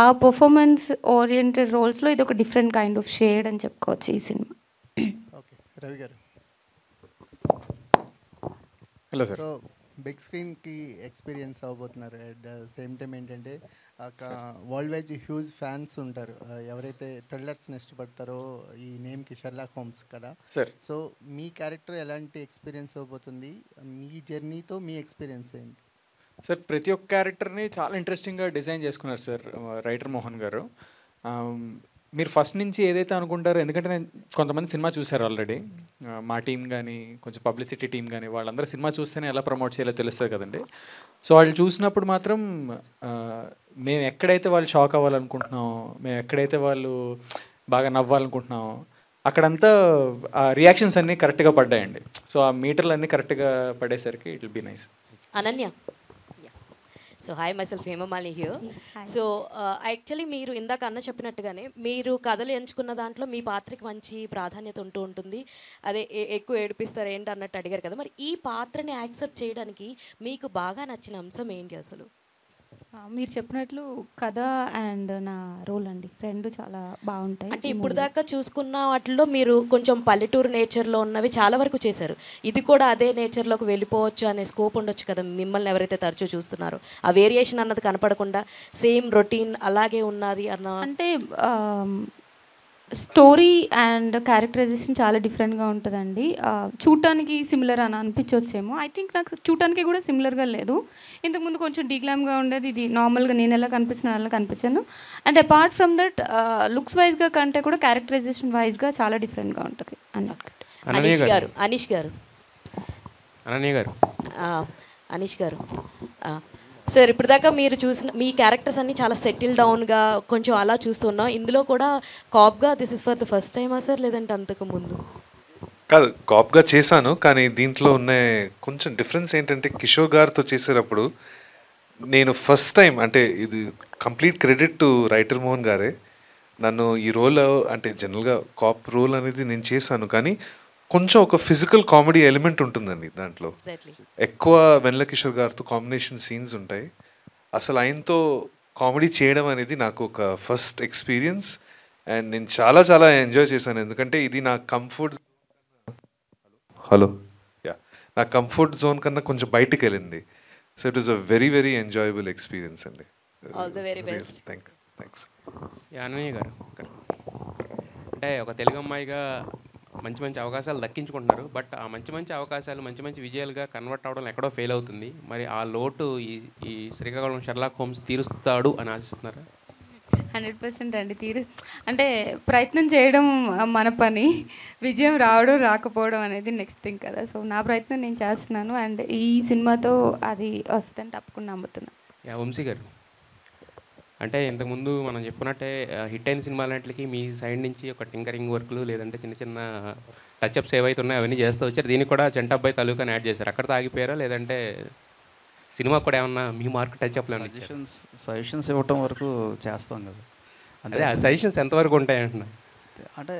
Speaker 9: ఆ పర్ఫార్మెన్స్ ఓరియంటెడ్ రోల్స్లో ఇది ఒక డిఫరెంట్ కైండ్ ఆఫ్ షేడ్ అని చెప్పుకోవచ్చు ఈ cinema.
Speaker 10: Okay, Ravi garu.
Speaker 11: Hello sir.
Speaker 10: So big స్క్రీన్కి ఎక్స్పీరియన్స్ అవ్వబోతున్నారు. అట్ ద సేమ్ టైం ఏంటంటే వరల్డ్ వైజ్ హ్యూజ్ ఫ్యాన్స్ ఉంటారు, ఎవరైతే థ్రిల్లర్స్ని ఇష్టపడతారో. ఈ నేమ్కి షెర్లాక్ హోమ్స్ కదా
Speaker 11: సార్.
Speaker 10: సో మీ క్యారెక్టర్ ఎలాంటి ఎక్స్పీరియన్స్ అవ్వబోతుంది? మీ జర్నీతో మీ ఎక్స్పీరియన్స్ ఏంటి?
Speaker 11: సార్, ప్రతి ఒక్క క్యారెక్టర్ని చాలా ఇంట్రెస్టింగ్గా డిజైన్ చేసుకున్నారు సార్ రైటర్ మోహన్ గారు. మీరు ఫస్ట్ నుంచి ఏదైతే అనుకుంటారో, ఎందుకంటే నేను కొంతమంది సినిమా చూశారు ఆల్రెడీ, మా టీం కానీ కొంచెం పబ్లిసిటీ టీం కానీ, వాళ్ళందరూ సినిమా చూస్తేనే ఎలా ప్రమోట్ చేయాలో తెలుస్తుంది కదండి. సో వాళ్ళు చూసినప్పుడు మాత్రం మేము ఎక్కడైతే వాళ్ళు షాక్ అవ్వాలనుకుంటున్నామో, మేము ఎక్కడైతే వాళ్ళు బాగా నవ్వాలనుకుంటున్నామో అక్కడంతా ఆ రియాక్షన్స్ అన్నీ కరెక్ట్గా పడ్డాయండి. సో ఆ మీటర్లు అన్నీ కరెక్ట్గా పడేసరికి it will be nice.
Speaker 9: Ananya. So hi, myself Hemamalini here. So actually మీరు ఇందాక అన్న చెప్పినట్టుగానే మీరు కథలు ఎంచుకున్న దాంట్లో మీ పాత్రకి మంచి ప్రాధాన్యత ఉంటూ ఉంటుంది. అదే ఎక్కువ ఏడిపిస్తారు ఏంటి అన్నట్టు అడిగారు కదా, మరి ఈ పాత్రని యాక్సెప్ట్ చేయడానికి మీకు బాగా నచ్చిన అంశం ఏంటి అసలు?
Speaker 12: మీరు చెప్పినట్లు కథ అండ్ నా రోల్ అండి, రెండు చాలా బాగుంటాయి.
Speaker 9: అంటే ఇప్పుడు దాకా చూసుకున్న వాటిలో మీరు కొంచెం పల్లెటూరు నేచర్లో ఉన్నవి చాలా వరకు చేశారు. ఇది కూడా అదే నేచర్లోకి వెళ్ళిపోవచ్చు అనే స్కోప్ ఉండొచ్చు కదా మిమ్మల్ని ఎవరైతే తరచూ చూస్తున్నారో? ఆ వేరియేషన్ అన్నది కనపడకుండా సేమ్ రొటీన్ అలాగే ఉన్నది అన్న.
Speaker 12: అంటే స్టోరీ అండ్ క్యారెక్టరైజేషన్ చాలా డిఫరెంట్గా ఉంటుందండి. చూడటానికి సిమిలర్ అని అనిపించవచ్చేమో. ఐ థింక్ నాకు చూడటానికి కూడా సిమిలర్గా లేదు. ఇంతకుముందు కొంచెం డీగ్లామ్గా ఉండేది, ఇది నార్మల్గా నేను ఎలా కనిపిస్తున్నా అలా కనిపించాను. And apart from that looks వైజ్గా కంటే కూడా క్యారెక్టరైజేషన్ వైజ్గా చాలా డిఫరెంట్గా ఉంటుంది అన్నట్టు.
Speaker 9: అనీష్ గారు. అనీష్ గారు సార్, ఇప్పుడు దాకా మీరు చూసిన మీ క్యారెక్టర్స్ అన్నీ చాలా సెటిల్ డౌన్గా కొంచెం అలా చూస్తున్నాం. ఇందులో కూడా కాప్గా this is for the first టైమా సార్, లేదంటే అంతకు ముందు?
Speaker 13: కాదు, కాప్గా చేశాను, కానీ దీంట్లో ఉన్న కొంచెం డిఫరెన్స్ ఏంటంటే కిషోర్ గారితో చేసేటప్పుడు నేను ఫస్ట్ టైం, అంటే ఇది complete credit to writer Mohan గారే, నన్ను ఈ రోల్ అంటే జనరల్గా కాప్ రోల్ అనేది నేను చేశాను, కానీ కొంచెం ఒక ఫిజికల్ కామెడీ ఎలిమెంట్ ఉంటుందండి దాంట్లో. ఎక్కువ వెన్నెల కిషోర్ గారితో కాంబినేషన్ సీన్స్ ఉంటాయి. అసలు ఆయనతో కామెడీ చేయడం అనేది నాకు ఒక ఫస్ట్ ఎక్స్పీరియన్స్ అండ్ నేను చాలా చాలా ఎంజాయ్ చేశాను. ఎందుకంటే ఇది నా కంఫర్ట్ నా కంఫర్ట్ జోన్ కన్నా కొంచెం బయటికి వెళ్ళింది. So it was a very very enjoyable experience అండి.
Speaker 9: All the very best.
Speaker 13: Thanks.
Speaker 6: Ananya garu, అంటే ఒక తెలుగు అమ్మాయిగా మంచి మంచి అవకాశాలు దక్కించుకుంటున్నారు. బట్ ఆ మంచి మంచి అవకాశాలు మంచి మంచి విజయాలుగా కన్వర్ట్ అవ్వడం ఎక్కడో ఫెయిల్ అవుతుంది. మరి ఆ లోటు ఈ శ్రీకాకుళం షెర్లాక్ హోమ్స్ తీరుస్తాడు అని ఆశిస్తున్నారా?
Speaker 12: 100% అండి. అంటే ప్రయత్నం చేయడం మన పని, విజయం రావడం రాకపోవడం అనేది నెక్స్ట్ థింగ్ కదా. సో నా ప్రయత్నం నేను చేస్తున్నాను అండ్ ఈ సినిమాతో అది వస్తుందని తప్పకుండా నమ్ముతున్నాను.
Speaker 6: వంశీ గారు, అంటే ఇంతకుముందు మనం చెప్పుకున్నట్టే హిట్ అయిన సినిమాలన్నింటికి మీ సైడ్ నుంచి ఒక టింకరింగ్ వర్క్లు లేదంటే చిన్న చిన్న టచ్అప్స్ ఏవైతే ఉన్నాయో అవన్నీ చేస్తూ వచ్చారు. దీనికి కూడా చంటబ్బాయి తాలూకాని యాడ్ చేశారు. అక్కడ ఆగిపోయారా లేదంటే సినిమా కూడా ఏమన్నా మీ మార్క్ టచ్అప్లు ఏమన్నా?
Speaker 2: సజెషన్స్ ఇవ్వటం వరకు చేస్తాం కదా.
Speaker 6: అంటే ఆ సజెషన్స్ ఎంతవరకు ఉంటాయి అంటున్నా?
Speaker 2: అంటే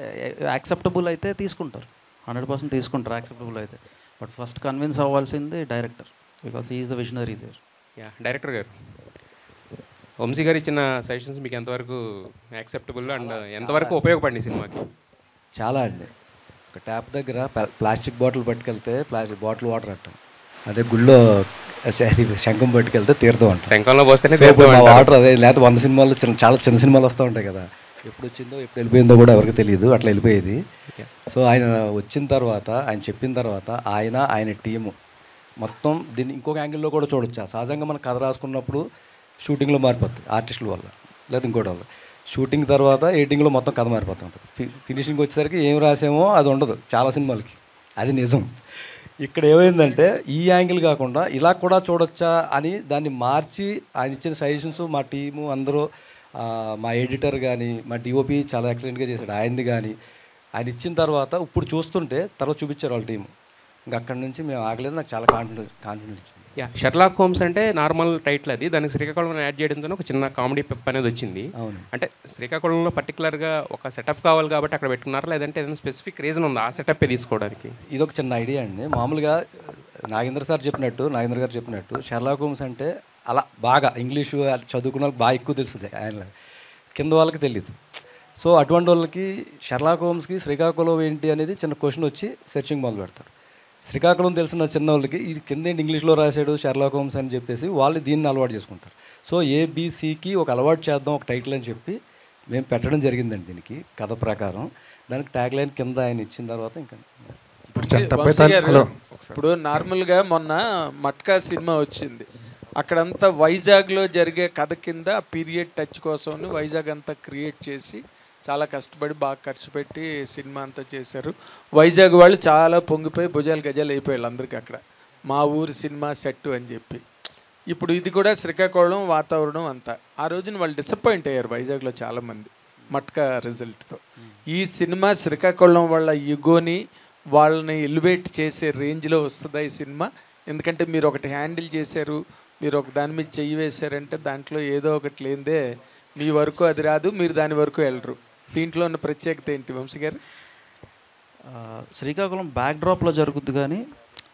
Speaker 2: యాక్సెప్టబుల్ అయితే తీసుకుంటారు, 100% తీసుకుంటారు యాక్సెప్టబుల్ అయితే. బట్ ఫస్ట్ కన్విన్స్ అవ్వాల్సింది director, because is the visionary there.
Speaker 6: Director garu, Vamsi గారు ఇచ్చిన సజెషన్స్ మీకు ఎంతవరకు యాక్సెప్టబుల్ అండ్ ఎంతవరకు ఉపయోగపడింది సినిమాకి?
Speaker 4: చాలా అండి. ఒక ట్యాప్ దగ్గర ప్లాస్టిక్ బాటిల్ పట్టుకెళ్తే ప్లాస్టిక్ బాటిల్ వాటర్ అంటాం, అదే గుళ్ళో శంఖం పట్టుకెళ్తే తీర్థం అంటాం.
Speaker 6: శంఖంలో పోస్తేనే
Speaker 4: వాటర్ అదే. లేకపోతే 100 సినిమాలు చాలా చిన్న సినిమాలు వస్తూ ఉంటాయి కదా, ఎప్పుడు వచ్చిందో ఎప్పుడు వెళ్ళిపోయిందో కూడా ఎవరికి తెలియదు, అట్లా వెళ్ళిపోయేది. సో ఆయన వచ్చిన తర్వాత, ఆయన చెప్పిన తర్వాత ఆయన టీము మొత్తం దీన్ని ఇంకొక యాంగిల్లో కూడా చూడొచ్చు. సహజంగా మనం కథ రాసుకున్నప్పుడు షూటింగ్లో మారిపోతుంది ఆర్టిస్టుల వల్ల, లేదా ఇంకోటి వల్ల. షూటింగ్ తర్వాత ఎడిటింగ్లో మొత్తం కథ మారిపోతూ ఉంటుంది. ఫినిషింగ్ వచ్చేసరికి ఏం రాసామో అది ఉండదు చాలా సినిమాలకి, అది నిజం. ఇక్కడ ఏమైందంటే ఈ యాంగిల్ కాకుండా ఇలా కూడా చూడొచ్చా అని దాన్ని మార్చి ఆయన ఇచ్చిన సజెషన్స్ మా టీము అందరూ, మా ఎడిటర్ కానీ మా డిఓపి చాలా ఎక్సలెంట్గా చేశాడు ఆయనది కానీ. ఆయన ఇచ్చిన తర్వాత ఇప్పుడు చూస్తుంటే తర్వాత చూపించారు వాళ్ళ టీము. ఇంకా అక్కడి నుంచి మేము ఆగలేదు, నాకు చాలా కాన్ఫిడెన్స్.
Speaker 6: షెర్లాక్ హోమ్స్ అంటే నార్మల్ టైటిల్, అది దానికి శ్రీకాకుళం యాడ్ చేయడంతో ఒక చిన్న కామెడీ పెప్ అనేది వచ్చింది. అంటే శ్రీకాకుళంలో పర్టికులర్గా ఒక సెటప్ కావాలి కాబట్టి అక్కడ పెట్టుకున్నారా లేదంటే ఏదైనా స్పెసిఫిక్ రీజన్ ఉందా ఆ సెటప్ తీసుకోవడానికి?
Speaker 4: ఇది ఒక చిన్న ఐడియా అండి. మామూలుగా నాగేంద్ర గారు చెప్పినట్టు షెర్లాక్ హోమ్స్ అంటే అలా బాగా ఇంగ్లీషు చదువుకున్న వాళ్ళకి బాగా ఎక్కువ తెలుస్తుంది, ఆయన కింద వాళ్ళకి తెలియదు. సో అటువంటి వాళ్ళకి షెర్లాక్ హోమ్స్కి శ్రీకాకుళం ఏంటి అనేది చిన్న క్వశ్చన్ వచ్చి సెర్చింగ్ మొదలు పెడతారు. శ్రీకాకుళం తెలిసిన చిన్న వాళ్ళకి ఈ కింద ఏంటి ఇంగ్లీష్లో రాశాడు షెర్లాక్ హోమ్స్ అని చెప్పేసి వాళ్ళు దీన్ని అలవాటు చేసుకుంటారు. సో ఏబిసికి ఒక అలవాటు చేద్దాం ఒక టైటిల్ అని చెప్పి మేము పెట్టడం జరిగిందండి. దీనికి కథ ప్రకారం దానికి ట్యాగ్ లైన్ కింద ఆయన ఇచ్చిన తర్వాత ఇంకా
Speaker 5: ఇప్పుడు నార్మల్గా మొన్న మట్కా సినిమా వచ్చింది, అక్కడంతా వైజాగ్లో జరిగే కథ కింద పీరియడ్ టచ్ కోసం వైజాగ్ అంతా క్రియేట్ చేసి చాలా కష్టపడి బాగా ఖర్చు పెట్టి సినిమా అంతా చేశారు. వైజాగ్ వాళ్ళు చాలా పొంగిపోయి భుజాలు గజాలు అయిపోయారు అందరికీ అక్కడ, మా ఊరి సినిమా సెట్ అని చెప్పి. ఇప్పుడు ఇది కూడా శ్రీకాకుళం వాతావరణం అంతా. ఆ రోజున వాళ్ళు డిసప్పాయింట్ అయ్యారు వైజాగ్లో చాలామంది మట్కా రిజల్ట్తో. ఈ సినిమా శ్రీకాకుళం వాళ్ళ యుగోని వాళ్ళని ఎలివేట్ చేసే రేంజ్లో వస్తుందా ఈ సినిమా? ఎందుకంటే మీరు ఒకటి హ్యాండిల్ చేశారు, మీరు ఒక దాని మీద చెయ్యి వేశారంటే దాంట్లో ఏదో ఒకటి లేదే మీ వరకు అది రాదు, మీరు దాని వరకు వెళ్ళరు. దీంట్లో ఉన్న ప్రత్యేకత ఏంటి వంశీ గారు?
Speaker 2: శ్రీకాకుళం బ్యాక్డ్రాప్లో జరుగుద్ది, కానీ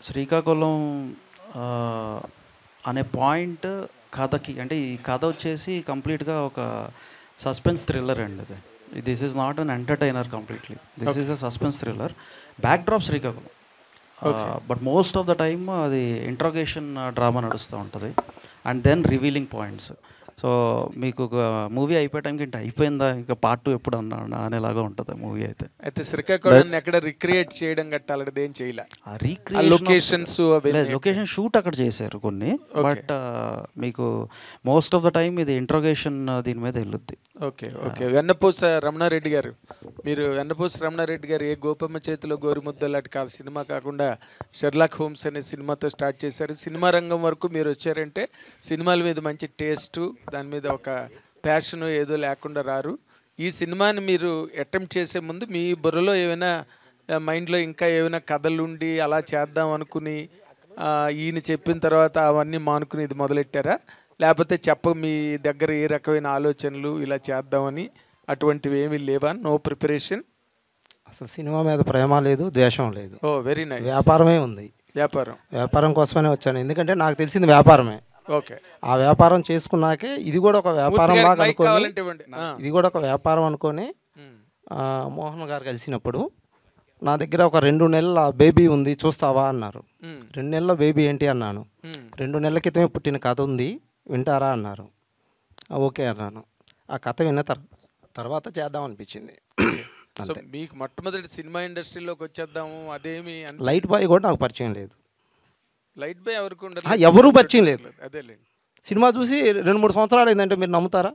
Speaker 2: శ్రీకాకుళం అనే పాయింట్ కథకి, అంటే ఈ కథ వచ్చేసి కంప్లీట్గా ఒక సస్పెన్స్ థ్రిల్లర్ అండి. అది this is not an entertainer completely, this is a suspense thriller. Backdrop Srikakulam, but most of the time అది ఇంట్రోగేషన్ డ్రామా నడుస్తూ ఉంటుంది and then revealing points. So మీకు ఒక మూవీ అయిపోయే టైంకి ఇంకా అయిపోయిందా, ఇంకా పార్ట్ 2 ఎప్పుడు అన్నా అనేలాగా ఉంటుంది మూవీ అయితే.
Speaker 5: అయితే శ్రీకాకుళం ఎక్కడ రిక్రియేట్ చేయడం గట్టాలది ఏం చేయలే, లొకేషన్స్
Speaker 2: లొకేషన్ షూట్ అక్కడ చేశారు కొన్ని, బట్ మీకు మోస్ట్ ఆఫ్ ద టైమ్ ఇది ఇంట్రోగేషన్ దీని మీద వెళ్ళుద్ది.
Speaker 5: Okay okay. వెన్నపూస రమణారెడ్డి గారు, మీరు వెన్నపూస రమణారెడ్డి గారు ఏ గోపమ్మ చేతిలో గోరుముద్దలాంటి కాదు సినిమా కాకుండా షెర్లాక్ హోమ్స్ అనే సినిమాతో స్టార్ట్ చేశారు. సినిమా రంగం వరకు మీరు వచ్చారంటే సినిమాల మీద మంచి టేస్టు, దాని మీద ఒక ప్యాషన్ ఏదో లేకుండా రారు. ఈ సినిమాని మీరు అటెంప్ట్ చేసే ముందు మీ బుర్రలో ఏమైనా మైండ్లో ఇంకా ఏమైనా కథలుండి అలా చేద్దాం అనుకుని ఈయన చెప్పిన తర్వాత అవన్నీ మానుకుని ఇది మొదలెట్టారా, లేకపోతే మీ దగ్గర ఏ రకమైన ఆలోచనలు ఇలా చేద్దామని అటువంటివి ఏమీ లేవా? No preparation?
Speaker 8: అసలు సినిమా మీద ప్రేమ లేదు, ద్వేషం లేదు.
Speaker 5: ఓ వెరీ నైస్.
Speaker 8: వ్యాపారమే ఉంది. వ్యాపారం కోసమే వచ్చాను, ఎందుకంటే నాకు తెలిసింది వ్యాపారమే.
Speaker 5: ఓకే.
Speaker 8: ఆ వ్యాపారం చేసుకున్నాకే ఇది కూడా ఒక వ్యాపారం లాగా అనుకోని, ఇది కూడా ఒక వ్యాపారం అనుకొని మోహన్ గారు కలిసినప్పుడు నా దగ్గర ఒక 2 నెలల బేబీ ఉంది చూస్తావా అన్నారు. 2 నెలల బేబీ ఏంటి అన్నాను. 2 నెలల క్రితమే పుట్టిన కథ ఉంది వింటారా అన్నారు. ఓకే అన్నాను. ఆ కథ విన్న తర్వాత చేద్దాం అనిపించింది.
Speaker 5: సో మీకు మొట్టమొదటి సినిమా ఇండస్ట్రీలోకి వచ్చేద్దాము అదేమి?
Speaker 8: లైట్ బాయ్ కూడా నాకు పరిచయం లేదు.
Speaker 5: లైట్ బాయ్ ఎవరికి ఉండదు,
Speaker 8: ఎవరు పరిచయం లేదు.
Speaker 5: అదేలేండి.
Speaker 8: సినిమా చూసి 2-3 సంవత్సరాలు అయిందంటే మీరు నమ్ముతారా?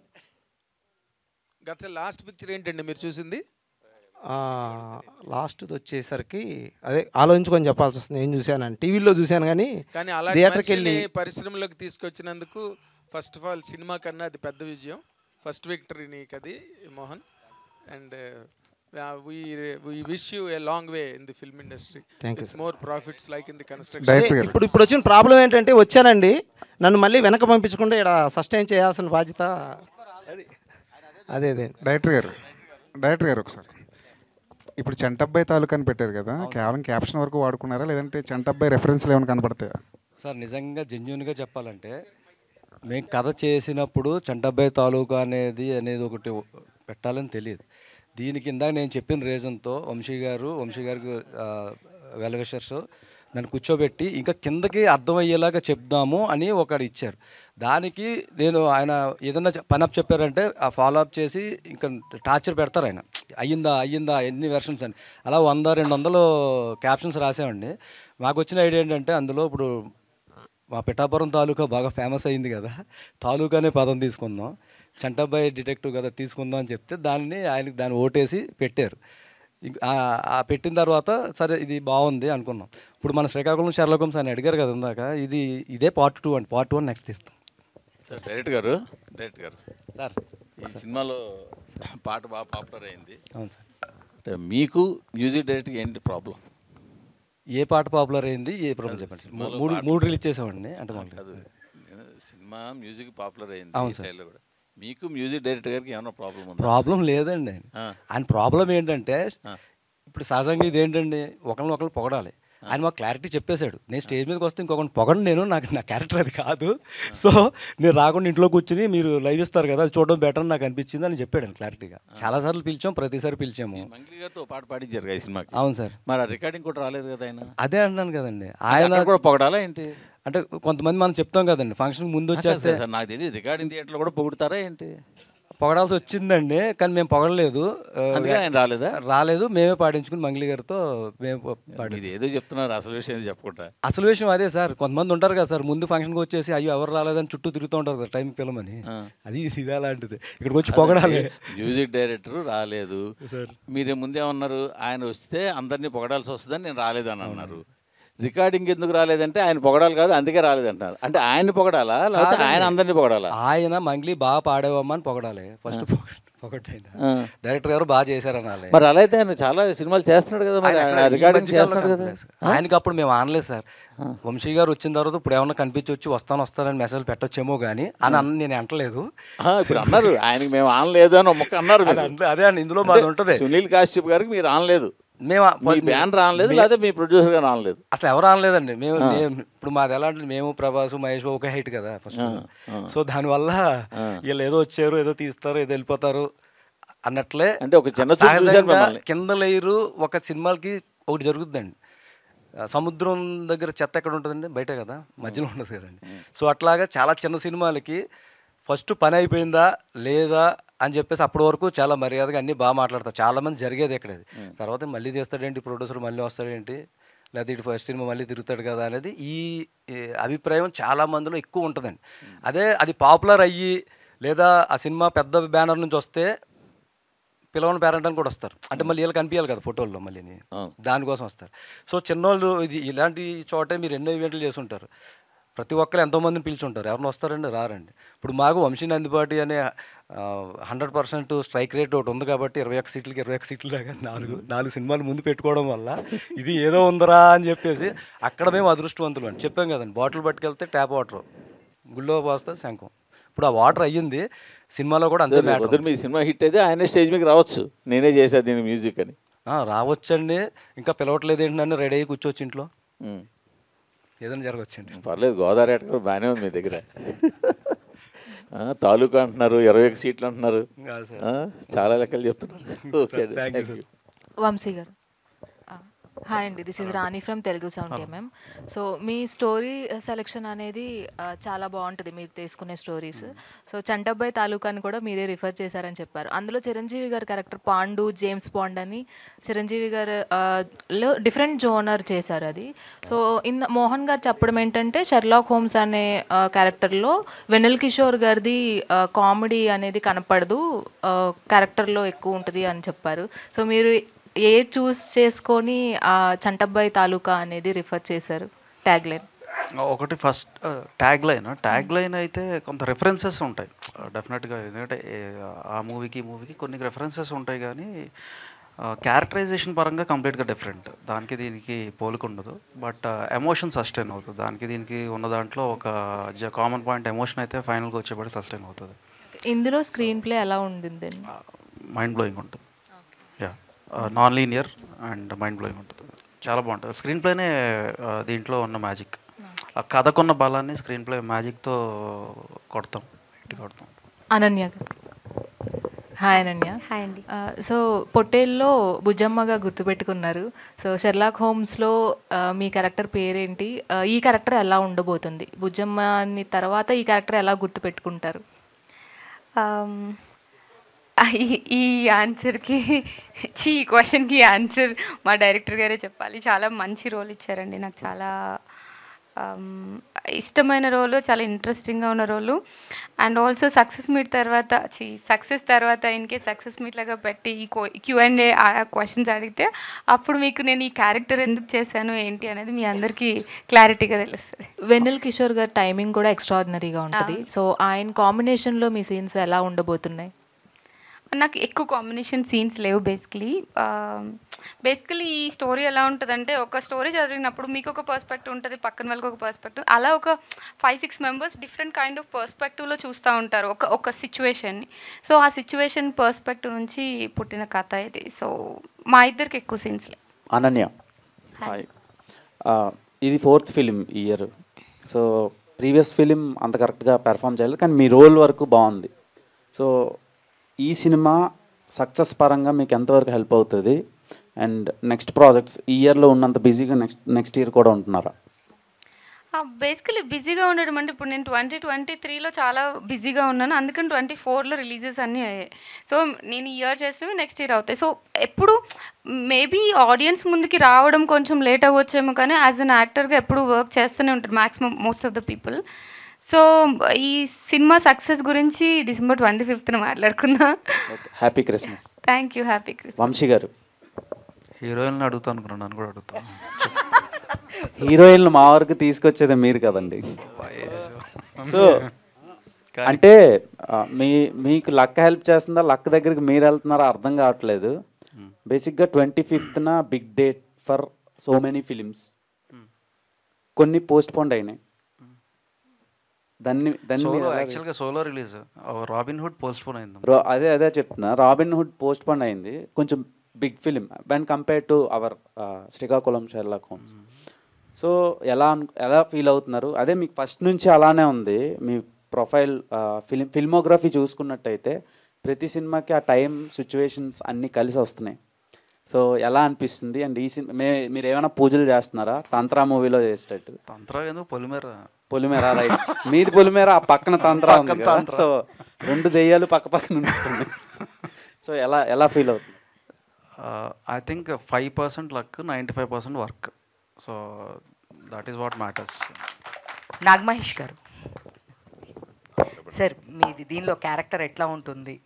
Speaker 5: గత లాస్ట్ పిక్చర్ ఏంటండి మీరు చూసింది?
Speaker 8: లాస్ట్ది వచ్చేసరికి అదే ఆలోచించుకొని చెప్పాల్సి వస్తుంది. ఏం చూశాను టీవీలో చూశాను కానీ థియేటర్కి వెళ్ళి
Speaker 5: పరిశ్రమలోకి తీసుకొచ్చినందుకు ఫస్ట్ ఆఫ్ ఆల్ సినిమా కన్నా అది పెద్ద విజయం. ఫస్ట్ విక్టరీ నీకు అది Mohan. And we wish you a long way in the film industry. It's more profits like in the construction.
Speaker 8: ఇప్పుడు వచ్చిన ప్రాబ్లం ఏంటంటే వచ్చానండి, నన్ను మళ్ళీ వెనక పంపించకుండా ఇక్కడ సస్టైన్ చేయాల్సిన బాధ్యత అదే.
Speaker 14: డైరెక్టర్ గారు ఒకసారి ఇప్పుడు చంటబ్బాయి తాలూకా అని పెట్టారు కదా, కేవలం క్యాప్షన్ వరకు వాడుకున్నారా లేదంటే చంటబ్బాయి రెఫరెన్స్లు ఏమైనా కనపడతాయా?
Speaker 4: సార్ నిజంగా జెన్యూన్గా చెప్పాలంటే మేము కథ చేసినప్పుడు చంటబ్బాయి తాలూకా అనేది ఒకటి పెట్టాలని తెలియదు. దీనికి ఇందాక నేను చెప్పిన రీజన్తో వంశీ గారికి వెల్ విషర్స్ నన్ను కూర్చోబెట్టి ఇంకా కిందకి అర్థమయ్యేలాగా చెప్దాము అని ఒకటి ఇచ్చారు. దానికి నేను ఆయన ఏదన్నా పని అప్ చెప్పారంటే ఆ ఫాలో అప్ చేసి ఇంకా టార్చర్ పెడతారు ఆయన. అయ్యిందా ఎన్ని వెర్షన్స్ అని అలా 100-200 క్యాప్షన్స్ రాసామండి. మాకు వచ్చిన ఐడియా ఏంటంటే అందులో ఇప్పుడు మా పిఠాపురం తాలూకా బాగా ఫేమస్ అయింది కదా, తాలూకానే పదం తీసుకుందాం, చంటబ్బాయి డిటెక్టివ్ కదా తీసుకుందాం అని చెప్తే దాన్ని ఓటేసి పెట్టారు. పెట్టిన తర్వాత సరే ఇది బాగుంది అనుకున్నాం. ఇప్పుడు మన శ్రీకాకుళం షెర్లాక్ హోమ్స్ అని అడిగారు కదా ఇందాక, ఇదే పార్ట్ 2 అండి. పార్ట్ 1 నెక్స్ట్ తీస్తాం.
Speaker 3: సార్ డైరెక్టర్ గారు
Speaker 4: సార్
Speaker 3: ఈ సినిమాలో పాట బాగా పాపులర్ అయింది.
Speaker 4: అవును సార్.
Speaker 3: అంటే మీకు మ్యూజిక్ డైరెక్టర్ ఏంటి ప్రాబ్లం?
Speaker 4: ఏ పాట పాపులర్ అయింది, ఏ ప్రాబ్లం చెప్పండి. మూడు రిలీజ్ చేసామండి. అంటే
Speaker 3: సినిమా మ్యూజిక్ పాపులర్ అయింది.
Speaker 4: అవును సార్.
Speaker 3: కూడా మీకు మ్యూజిక్ డైరెక్టర్ గారికి ఏమైనా ప్రాబ్లం ఉందా?
Speaker 4: ప్రాబ్లం లేదండి. ఆయన ప్రాబ్లం ఏంటంటే ఇప్పుడు సహజంగా ఇది ఏంటండి, ఒకరిని పొగడాలి. ఆయన మాకు క్లారిటీ చెప్పేశాడు. నేను స్టేజ్ మీదకి వస్తే ఇంకొకరిని పొగడం, నా క్యారెక్టర్ అది కాదు. సో నేను రాకుండా ఇంట్లో కూర్చుని మీరు లైవ్ ఇస్తారు కదా, అది చూడడం బెటర్ నాకు అనిపించింది అని చెప్పాడు ఆయన క్లారిటీగా. చాలాసార్లు పిలిచాం, ప్రతిసారి పిలిచాము.
Speaker 3: మంగ్లీ గారితో పాట పాడించారు ఈ సినిమాకి.
Speaker 4: అవును సార్.
Speaker 3: మరి రికార్డింగ్ కూడా రాలేదు కదా ఆయన?
Speaker 4: అదే అంటున్నాను కదండి. ఆయన
Speaker 3: కూడా పొగడాలా ఏంటి?
Speaker 4: అంటే కొంతమంది మనం చెప్తాం కదండి, ఫంక్షన్ ముందు వచ్చేస్తే
Speaker 3: సార్ నాకు తెలియదు రికార్డింగ్ థియేటర్లో కూడా పొగుడతారా ఏంటి?
Speaker 4: పొగడాల్సి వచ్చిందండి, కానీ మేము పొగడలేదు. రాలేదు, మేమే పాడించుకుని మంగ్లీ గారితో మేము
Speaker 3: ఏదో చెప్తున్నారు, అసలు విషయం చెప్పకుండా.
Speaker 4: అసలు విషయం అదే సార్. కొంతమంది ఉంటారు కదా సార్, ముందు ఫంక్షన్కి వచ్చేసి అయ్యో ఎవరు రాలేదని చుట్టూ తిరుగుతూ ఉంటారు కదా టైంకి పిల్లమని. అది ఇది అలాంటిది. ఇక్కడికి వచ్చి పొగడాలి.
Speaker 3: మ్యూజిక్ డైరెక్టర్ రాలేదు, మీరు ముందేమన్నారు, ఆయన వస్తే అందరినీ పొగడాల్సి వస్తుందని నేను రాలేదని అన్నారు. రికార్డింగ్ ఎందుకు రాలేదంటే ఆయన పొగడాలి కాదు, అందుకే రాలేదంటారు. అంటే ఆయన పొగడాలా లేకపోతే ఆయన అందరినీ పొగడాలా?
Speaker 4: ఆయన మంగ్లీ బాగా పాడేవమ్మా అని పొగడాలి ఫస్ట్. డైరెక్టర్ గారు బాగా చేశారనాలి.
Speaker 3: మరి అలా అయితే ఆయన చాలా సినిమాలు చేస్తున్నాడు కదా, మరి రికార్డింగ్ చేస్తున్నాడు కదా.
Speaker 4: ఆయనకి అప్పుడు మేము ఆనలేదు సార్. వంశీ గారు వచ్చిన తర్వాత ఇప్పుడు ఏమన్నా కనిపించి వచ్చి వస్తానని మెసేజ్ పెట్టొచ్చేమో కానీ అని నేను అంటలేదు.
Speaker 3: ఇప్పుడు అన్నారు ఆయనకి మేము ఆనలేదు అని ముక్క అన్నారు.
Speaker 4: అదే అండి, ఇందులో మాది ఉంటుంది.
Speaker 3: సునీల్ కాశ్యప్ గారికి మీరు ఆనలేదు,
Speaker 4: మేము
Speaker 3: బ్యాన్ రానలేదు, లేదా మీ ప్రొడ్యూసర్ గారు రానలేదు.
Speaker 4: అసలు ఎవరు రానలేదండి. మేము ఇప్పుడు మాది ఎలా అంటే మేము ప్రభాస్ మహేష్ ఒకే హైట్ కదా ఫస్ట్. సో దానివల్ల వీళ్ళు ఏదో వచ్చారు, ఏదో తీస్తారు, ఏదో వెళ్ళిపోతారు అన్నట్లే.
Speaker 3: అంటే ఒక చిన్న
Speaker 4: కింద లేయరు ఒక సినిమాలకి ఒకటి జరుగుతుందండి. సముద్రం దగ్గర చెత్త ఎక్కడ ఉంటుందండి? బయట కదా, మధ్యలో ఉండదు కదండి. సో అట్లాగా చాలా చిన్న సినిమాలకి ఫస్ట్ పని అయిపోయిందా లేదా అని చెప్పేసి అప్పటి వరకు చాలా మర్యాదగా అన్నీ బాగా మాట్లాడతారు. చాలామంది జరిగేది ఎక్కడ అది. తర్వాత మళ్ళీ తీస్తాడేంటి ప్రొడ్యూసర్, మళ్ళీ వస్తాడేంటి, లేదా ఇటు ఫస్ట్ సినిమా మళ్ళీ తిరుగుతాడు కదా అనేది ఈ అభిప్రాయం చాలా మందిలో ఎక్కువ ఉంటుందండి. అదే అది పాపులర్ అయ్యి లేదా ఆ సినిమా పెద్ద బ్యానర్ నుంచి వస్తే పిలవని పేరెంట్ అని కూడా వస్తారు. అంటే మళ్ళీ వీళ్ళు కనిపించాలి కదా ఫోటోల్లో, మళ్ళీ దానికోసం వస్తారు. సో చిన్నోళ్ళు ఇది ఇలాంటి చోటే మీరు ఎన్నో ఈవెంట్లు చేసి ఉంటారు. ప్రతి ఒక్కరు ఎంతోమందిని పిలిచుంటారు, ఎవరిని వస్తారండి? రారండి. ఇప్పుడు మాకు వంశీ నందిపాటి అనే 100% స్ట్రైక్ రేట్ ఒకటి ఉంది కాబట్టి 21 సీట్లకి 21 సీట్లు దాకా 4 సినిమాలు ముందు పెట్టుకోవడం వల్ల ఇది ఏదో ఉందరా అని చెప్పేసి అక్కడ మేము అదృష్టవంతులు అని చెప్పాం కదండి. బాటిల్ పట్టుకెళ్తే ట్యాప్ వాటర్, గుళ్ళో పోస్తే శంఖం. ఇప్పుడు ఆ వాటర్ అయ్యింది. సినిమాలో కూడా అంతే మ్యాటర్.
Speaker 3: పొద్దున్న మీ సినిమా హిట్ అయితే ఆయనే స్టేజ్ మీకు రావచ్చు, నేనే చేశాను దీని మ్యూజిక్ అని.
Speaker 4: రావచ్చండి, ఇంకా పిలవట్లేదు ఏంటి, నన్ను రెడీ అయ్యి కూర్చోవచ్చు ఇంట్లో, ఏదైనా జరగవచ్చండి.
Speaker 3: పర్లేదు, గోదావరి ఆట కూడా బాగానే ఉంది మీ దగ్గర. తాలూకా అంటున్నారు, 21 సీట్లు అంటున్నారు, చాలా లెక్కలు చెప్తున్నారు. Okay, thank you.
Speaker 15: వంశీ గారు. హాయ్ అండి, this is Rani from Telugu sound MM. So me story selection అనేది చాలా బాగుంటుంది, మీరు తీసుకునే స్టోరీస్. సో చంటబ్బాయి తాలూకాని కూడా మీరే రిఫర్ చేశారని చెప్పారు. అందులో చిరంజీవి గారి క్యారెక్టర్ పాండు, జేమ్స్ బాండ్ అని చిరంజీవి గారు లో డిఫరెంట్ జోనర్ చేశారు అది. సో మోహన్ గారు చెప్పడం ఏంటంటే షెర్లాక్ హోమ్స్ అనే క్యారెక్టర్లో వెన్నెల కిషోర్ గారిది కామెడీ అనేది కనపడదు, క్యారెక్టర్లో ఎక్కువ ఉంటుంది అని చెప్పారు. సో మీరు ఏ చూస్ చేసుకొని ఆ చంటబ్బాయి తాలూకా అనేది రిఫర్ చేశారు ట్యాగ్ లైన్?
Speaker 2: ఒకటి ఫస్ట్ ట్యాగ్ లైన్ అయితే కొంత రెఫరెన్సెస్ ఉంటాయి డెఫినెట్గా, ఎందుకంటే ఆ మూవీకి కొన్ని రెఫరెన్సెస్ ఉంటాయి, కానీ క్యారెక్టరైజేషన్ పరంగా కంప్లీట్గా డిఫరెంట్, దానికి దీనికి పోలికుండదు. బట్ ఎమోషన్ సస్టైన్ అవుతుంది, దానికి దీనికి ఉన్న దాంట్లో ఒక కామన్ పాయింట్ ఎమోషన్ అయితే ఫైనల్గా వచ్చేప్పటికి సస్టైన్ అవుతుంది.
Speaker 15: ఇందులో స్క్రీన్ ప్లే ఎలా ఉండింది?
Speaker 2: మైండ్ బ్లోయింగ్ ఉంటుంది, non linear and mind blowing ఉంటుంది, చాలా బాగుంటుంది. స్క్రీన్ ప్లేనే దీంట్లో ఉన్న మ్యాజిక్, ఆ కథకున్న బలాన్ని స్క్రీన్ ప్లే మ్యాజిక్తో కొడతాం.
Speaker 15: అనన్య గారు. హాయ్ అనన్య.
Speaker 12: హాయ్ అండి.
Speaker 15: సో పొట్టేల్లో బుజ్జమ్మగా గుర్తుపెట్టుకున్నారు. సో షెర్లాక్ హోమ్స్లో మీ క్యారెక్టర్ పేరేంటి, ఈ క్యారెక్టర్ ఎలా ఉండబోతుంది, బుజ్జమ్మని తర్వాత ఈ క్యారెక్టర్ ఎలా గుర్తుపెట్టుకుంటారు?
Speaker 12: ఈ ఆన్సర్కి ఈ క్వశ్చన్కి ఆన్సర్ మా డైరెక్టర్ గారే చెప్పాలి. చాలా మంచి రోల్ ఇచ్చారండి నాకు, చాలా ఇష్టమైన రోలు, చాలా ఇంట్రెస్టింగ్గా ఉన్న రోలు. అండ్ ఆల్సో సక్సెస్ తర్వాత ఇన్కేస్ సక్సెస్ మీట్ లాగా పెట్టి ఈ Q&A క్వశ్చన్స్ అడిగితే అప్పుడు మీకు నేను ఈ క్యారెక్టర్ ఎందుకు చేశాను ఏంటి అనేది మీ అందరికీ క్లారిటీగా తెలుస్తుంది.
Speaker 15: వెన్నెల కిషోర్ గారి టైమింగ్ కూడా ఎక్స్ట్రాడినరీగా ఉంటుంది. సో ఆయన కాంబినేషన్లో మీ సీన్స్ ఎలా ఉండబోతున్నాయి?
Speaker 12: నాకు ఎక్కువ కాంబినేషన్ సీన్స్ లేవు. బేసికలీ ఈ స్టోరీ ఎలా ఉంటుందంటే, ఒక స్టోరీ చదివినప్పుడు మీకు ఒక పర్స్పెక్టివ్ ఉంటుంది, పక్కన వాళ్ళకి ఒక పర్స్పెక్టివ్, అలా ఒక 5-6 మెంబర్స్ డిఫరెంట్ కైండ్ ఆఫ్ పర్స్పెక్టివ్లో చూస్తూ ఉంటారు ఒక సిచ్యువేషన్ని. సో ఆ సిచ్యువేషన్ పర్స్పెక్టివ్ నుంచి పుట్టిన కథ ఇది. సో మా ఇద్దరికి ఎక్కువ సీన్స్ లేవు.
Speaker 16: అనన్య, హాయ్. ఇది 4th ఫిలిం ఈ ఇయర్. సో ప్రీవియస్ ఫిలిం అంత కరెక్ట్గా పెర్ఫామ్ చేయలేదు, కానీ మీ రోల్ వరకు బాగుంది. సో ఈ సినిమా సక్సెస్ పరంగా మీకు ఎంతవరకు హెల్ప్ అవుతుంది, అండ్ నెక్స్ట్ ప్రాజెక్ట్స్ ఈ ఇయర్లో ఉన్నంత బిజీగా నెక్స్ట్ ఇయర్ కూడా ఉంటున్నారా?
Speaker 12: బేసికలీ బిజీగా ఉండడం అంటే, ఇప్పుడు నేను 2023లో చాలా బిజీగా ఉన్నాను, అందుకని 24లో రిలీజెస్ అన్నీ అయ్యాయి. సో నేను ఈ ఇయర్ చేసినవి నెక్స్ట్ ఇయర్ అవుతాయి. సో ఎప్పుడు మేబీ ఆడియన్స్ ముందుకి రావడం కొంచెం లేట్ అవ్వచ్చేమో, కానీ యాజ్ అన్ యాక్టర్గా ఎప్పుడు వర్క్ చేస్తూనే ఉంటారు maximum most of the people. So ఈ సినిమా సక్సెస్ గురించి December 25th మాట్లాడుకుందాం.
Speaker 16: Happy Christmas.
Speaker 12: Thank you. Happy Christmas.
Speaker 16: Vamsi గారు.
Speaker 2: హీరోయిన్లు అడుగుతాను అనుకున్నాను, నన్ను కూడా అడుగుతాను.
Speaker 16: హీరోయిన్లు మా వరకు తీసుకొచ్చేది మీరు కదండి. సో అంటే మీకు లక్ హెల్ప్ చేస్తుందా, లక్ దగ్గరికి మీరు వెళ్తున్నారా అర్థం కావట్లేదు. బేసిక్గా 25th big date for so many films, కొన్ని పోస్ట్ పోన్ అయినాయి.
Speaker 2: యాక్చువల్గా solo release Robin Hood postpone అయింది.
Speaker 16: అదే చెప్తున్నా, రాబిన్ హుడ్ పోస్ట్ పోన్ అయింది, కొంచెం big film when compare to our Srikakulam Sherlock Holmes. So ఎలా ఫీల్ అవుతున్నారు? అదే మీకు ఫస్ట్ నుంచి అలానే ఉంది మీ ప్రొఫైల్, ఫిల్మోగ్రఫీ చూసుకున్నట్టయితే ప్రతి సినిమాకి ఆ టైం సిచ్యువేషన్స్ అన్నీ కలిసి వస్తున్నాయి. సో ఎలా అనిపిస్తుంది? అండ్ ఈ సినిమా మీరు ఏమైనా పూజలు చేస్తున్నారా తంత్రా మూవీలో చేసేటట్టు?
Speaker 2: తంత్రా ఎందుకు,
Speaker 16: పొలిమేర రైట్, మీది పొలిమేర, ఆ పక్కన తంత్రా ఉంది కదా. సో 2 దెయ్యాలు పక్కన ఉంటుంది. సో ఎలా ఫీల్ అవుతుంది?
Speaker 2: I think 5% luck, 95% work. So that is what matters.
Speaker 17: Naga Mahesh గారు, సార్ మీది దీనిలో క్యారెక్టర్ ఎట్లా ఉంటుంది?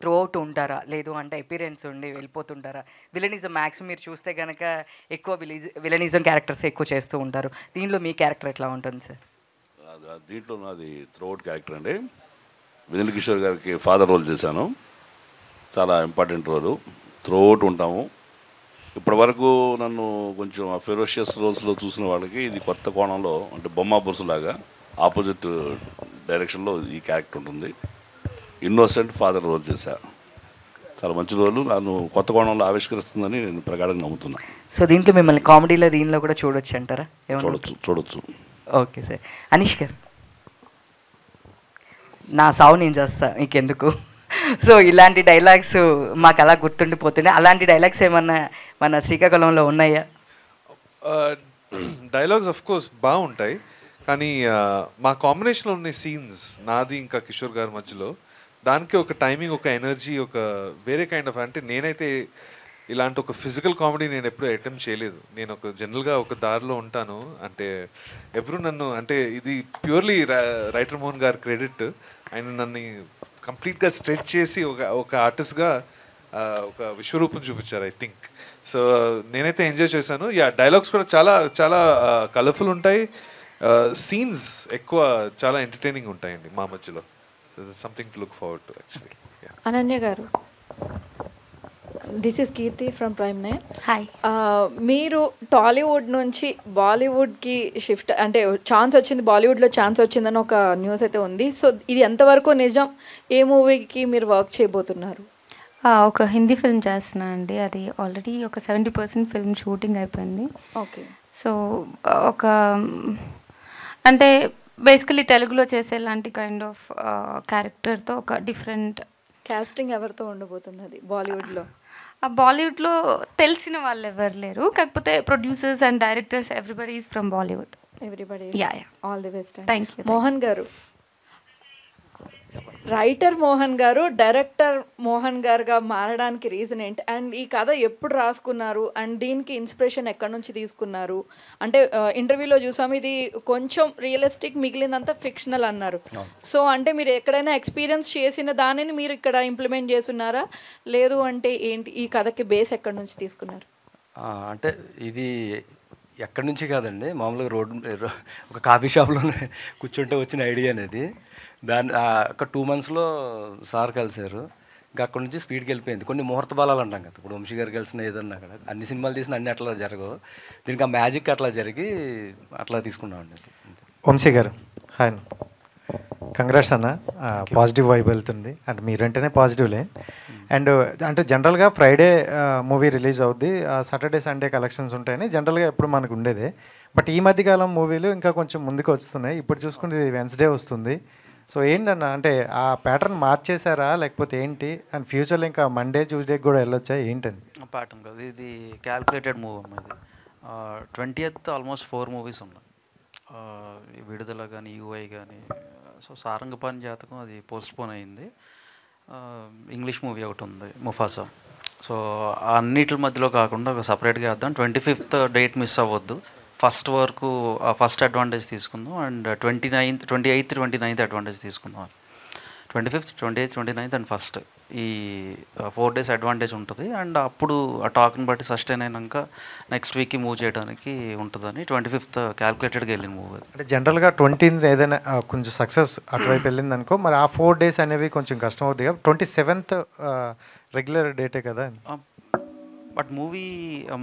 Speaker 17: త్రూ అవుట్ ఉంటారా, లేదు అంటే అపీరెన్స్ ఉండి వెళ్ళిపోతుంటారా? విలనిజం మ్యాక్సిమం మీరు చూస్తే కనుక ఎక్కువ విలనిజం క్యారెక్టర్స్ ఎక్కువ చేస్తూ ఉంటారు. దీనిలో మీ క్యారెక్టర్ ఎట్లా ఉంటుంది సార్?
Speaker 18: దీంట్లో నాది త్రూ అవుట్ క్యారెక్టర్ అండి. వెన్నెల కిషోర్ గారికి ఫాదర్ రోల్ చేశాను, చాలా ఇంపార్టెంట్ రోలు. త్రూ అవుట్ ఉంటాము. ఇప్పటి వరకు నన్ను కొంచెం ఫెరోషియస్ రోల్స్లో చూసిన వాళ్ళకి ఇది కొత్త కోణంలో, అంటే బొమ్మ బొరుసు లాగా ఆపోజిట్ డైరెక్షన్లో ఈ క్యారెక్టర్ ఉంటుంది. ఇన్నోసెంట్ ఫాదర్ రోల్ చేశా. చాలా మంచి రోలు, నన్ను కొత్త కోణంలో ఆవిష్కరిస్తుందని నేను ప్రగాఢంగా నమ్ముతున్నాను.
Speaker 17: సో దీంట్లో మిమ్మల్ని కామెడీలో దీనిలో కూడా చూడొచ్చు అంటారా?
Speaker 18: చూడొచ్చు.
Speaker 17: Okay sir. అనీష్ గారు, నా సావు నేను చేస్తా మీకెందుకు. సో ఇలాంటి డైలాగ్స్ మాకు అలా గుర్తుండిపోతున్నాయి. అలాంటి డైలాగ్స్ ఏమన్నా మన శ్రీకాకుళంలో ఉన్నాయా?
Speaker 13: డైలాగ్స్ ఆఫ్ కోర్స్ బాగుంటాయి, కానీ మా కాంబినేషన్లో ఉన్న సీన్స్ నాది ఇంకా కిషోర్ గారి మధ్యలో, దానికి ఒక టైమింగ్, ఒక ఎనర్జీ, ఒక వేరే కైండ్ ఆఫ్, అంటే నేనైతే ఇలాంటి ఒక ఫిజికల్ కామెడీ నేను ఎప్పుడూ అటెంప్ట్ చేయలేదు. నేను ఒక జనరల్గా ఒక దారిలో ఉంటాను, అంటే ఎప్పుడు నన్ను, అంటే ఇది ప్యూర్లీ రైటర్ మోహన్ గారి క్రెడిట్. ఆయన నన్ను కంప్లీట్గా స్ట్రెచ్ చేసి ఒక ఆర్టిస్ట్గా ఒక విశ్వరూపం చూపించారు ఐ థింక్. సో నేనైతే ఎంజాయ్ చేశాను. డైలాగ్స్ కూడా చాలా చాలా కలర్ఫుల్ ఉంటాయి, సీన్స్ ఎక్కువ చాలా ఎంటర్టైనింగ్ ఉంటాయండి మా మధ్యలో. Something to look forward to actually.
Speaker 19: Ananya garu, this is Keerthi from Prime 9.
Speaker 12: Hi.
Speaker 19: మీరు టాలీవుడ్ నుంచి బాలీవుడ్కి షిఫ్ట్, అంటే ఛాన్స్ వచ్చింది, బాలీవుడ్లో ఛాన్స్ వచ్చిందని ఒక న్యూస్ అయితే ఉంది. సో ఇది ఎంతవరకు నిజం? ఏ మూవీకి మీరు వర్క్ చేయబోతున్నారు?
Speaker 12: ఒక హిందీ ఫిల్మ్ చేస్తున్నాను అండి. అది ఆల్రెడీ ఒక 70% ఫిల్మ్ షూటింగ్ అయిపోయింది.
Speaker 19: ఓకే.
Speaker 12: సో ఒక అంటే బేసికలీ తెలుగులో చేసేలాంటి కైండ్ ఆఫ్ క్యారెక్టర్తో ఒక డిఫరెంట్
Speaker 19: కాస్టింగ్ ఎవరితో ఉండబోతుంది అది బాలీవుడ్లో?
Speaker 12: బాలీవుడ్లో తెలిసిన వాళ్ళు ఎవరు లేరు, కాకపోతే producers and directors everybody is from Bollywood.
Speaker 19: Everybody. All the best.
Speaker 12: Thank you.
Speaker 19: Mohan గారు, రైటర్ మోహన్ గారు డైరెక్టర్ మోహన్ గారుగా మారడానికి రీజన్ ఏంటి? అండ్ ఈ కథ ఎప్పుడు రాసుకున్నారు? అండ్ దీనికి ఇన్స్పిరేషన్ ఎక్కడి నుంచి తీసుకున్నారు? అంటే ఇంటర్వ్యూలో చూసాము ఇది కొంచెం రియలిస్టిక్, మిగిలినంతా ఫిక్షనల్ అన్నారు. సో అంటే మీరు ఎక్కడైనా ఎక్స్పీరియన్స్ చేసిన దానిని మీరు ఇక్కడ ఇంప్లిమెంట్ చేస్తున్నారా, లేదు అంటే ఏంటి? ఈ కథకి బేస్ ఎక్కడి నుంచి తీసుకున్నారు?
Speaker 4: అంటే ఇది ఎక్కడి నుంచి కాదండి, మామూలుగా రోడ్డు ఒక కాఫీ షాప్లోనే కూర్చుంటే వచ్చిన ఐడియా అనేది. ఒక 2 monthsలో సార్ కలిశారు. ఇంకా అక్కడ నుంచి స్పీడ్కి వెళ్ళిపోయింది. కొన్ని ముహూర్త బాలాలు అంటాం కదా, ఇప్పుడు వంశీ గారు కలిసిన ఏదన్నా అక్కడ అన్ని సినిమాలు తీసిన అన్ని అట్లా జరగవు, దీనికి ఆ మ్యాజిక్ అట్లా జరిగి అట్లా తీసుకున్నామండి.
Speaker 20: వంశీ గారు హాయ్, కంగ్రాట్స్ అన్న. పాజిటివ్ వైబ్ వెళ్తుంది, అంటే మీరంటేనే పాజిటివ్లే. అండ్ అంటే జనరల్గా ఫ్రైడే మూవీ రిలీజ్ అవుద్ది, సాటర్డే సండే కలెక్షన్స్ ఉంటాయని జనరల్గా ఎప్పుడు మనకు ఉండేదే. బట్ ఈ మధ్యకాలం మూవీలు ఇంకా కొంచెం ముందుకు వస్తున్నాయి. ఇప్పుడు చూసుకుంటే వెన్స్డే వస్తుంది. సో ఏంటన్నా, అంటే ఆ ప్యాటర్న్ మార్చేశారా లేకపోతే ఏంటి? అండ్ ఫ్యూచర్లో ఇంకా మండే ట్యూస్డేకి కూడా వెళ్ళొచ్చా ఏంటని?
Speaker 2: ప్యాటర్న్ కాదు, ఇది క్యాల్కులేటెడ్ మూవ్ అమ్మ. ఇది 20th ఆల్మోస్ట్ 4 మూవీస్ ఉన్నాయి, విడుదల కానీ యూఐ కానీ. సో సారంగపాణి జాతకం అది పోస్ట్పోన్ అయింది. ఇంగ్లీష్ మూవీ ఒకటి ఉంది ముఫాసా. సో అన్నిటి మధ్యలో కాకుండా ఒక సపరేట్గా వేద్దాం. 25th డేట్ మిస్ అవ్వద్దు. ఫస్ట్ వరకు ఫస్ట్ అడ్వాంటేజ్ తీసుకుందాం, అండ్ 28th 29th అడ్వాంటేజ్ తీసుకుందాం. 25th 28th 29th and first ఈ 4 days అడ్వాంటేజ్ ఉంటుంది. అండ్ అప్పుడు ఆ టాక్ని బట్టి సస్టైన్ అయినాక నెక్స్ట్ వీక్కి మూవ్ చేయడానికి ఉంటుందని 25th క్యాల్కులేటెడ్గా వెళ్ళిన మూవీ.
Speaker 20: అంటే జనరల్గా 20th ఏదైనా కొంచెం సక్సెస్ అటువైపు వెళ్ళింది అనుకో, మరి ఆ 4 days అనేవి కొంచెం కష్టం అవుతుంది కదా. 27th రెగ్యులర్ డేటే కదా.
Speaker 2: బట్ మూవీ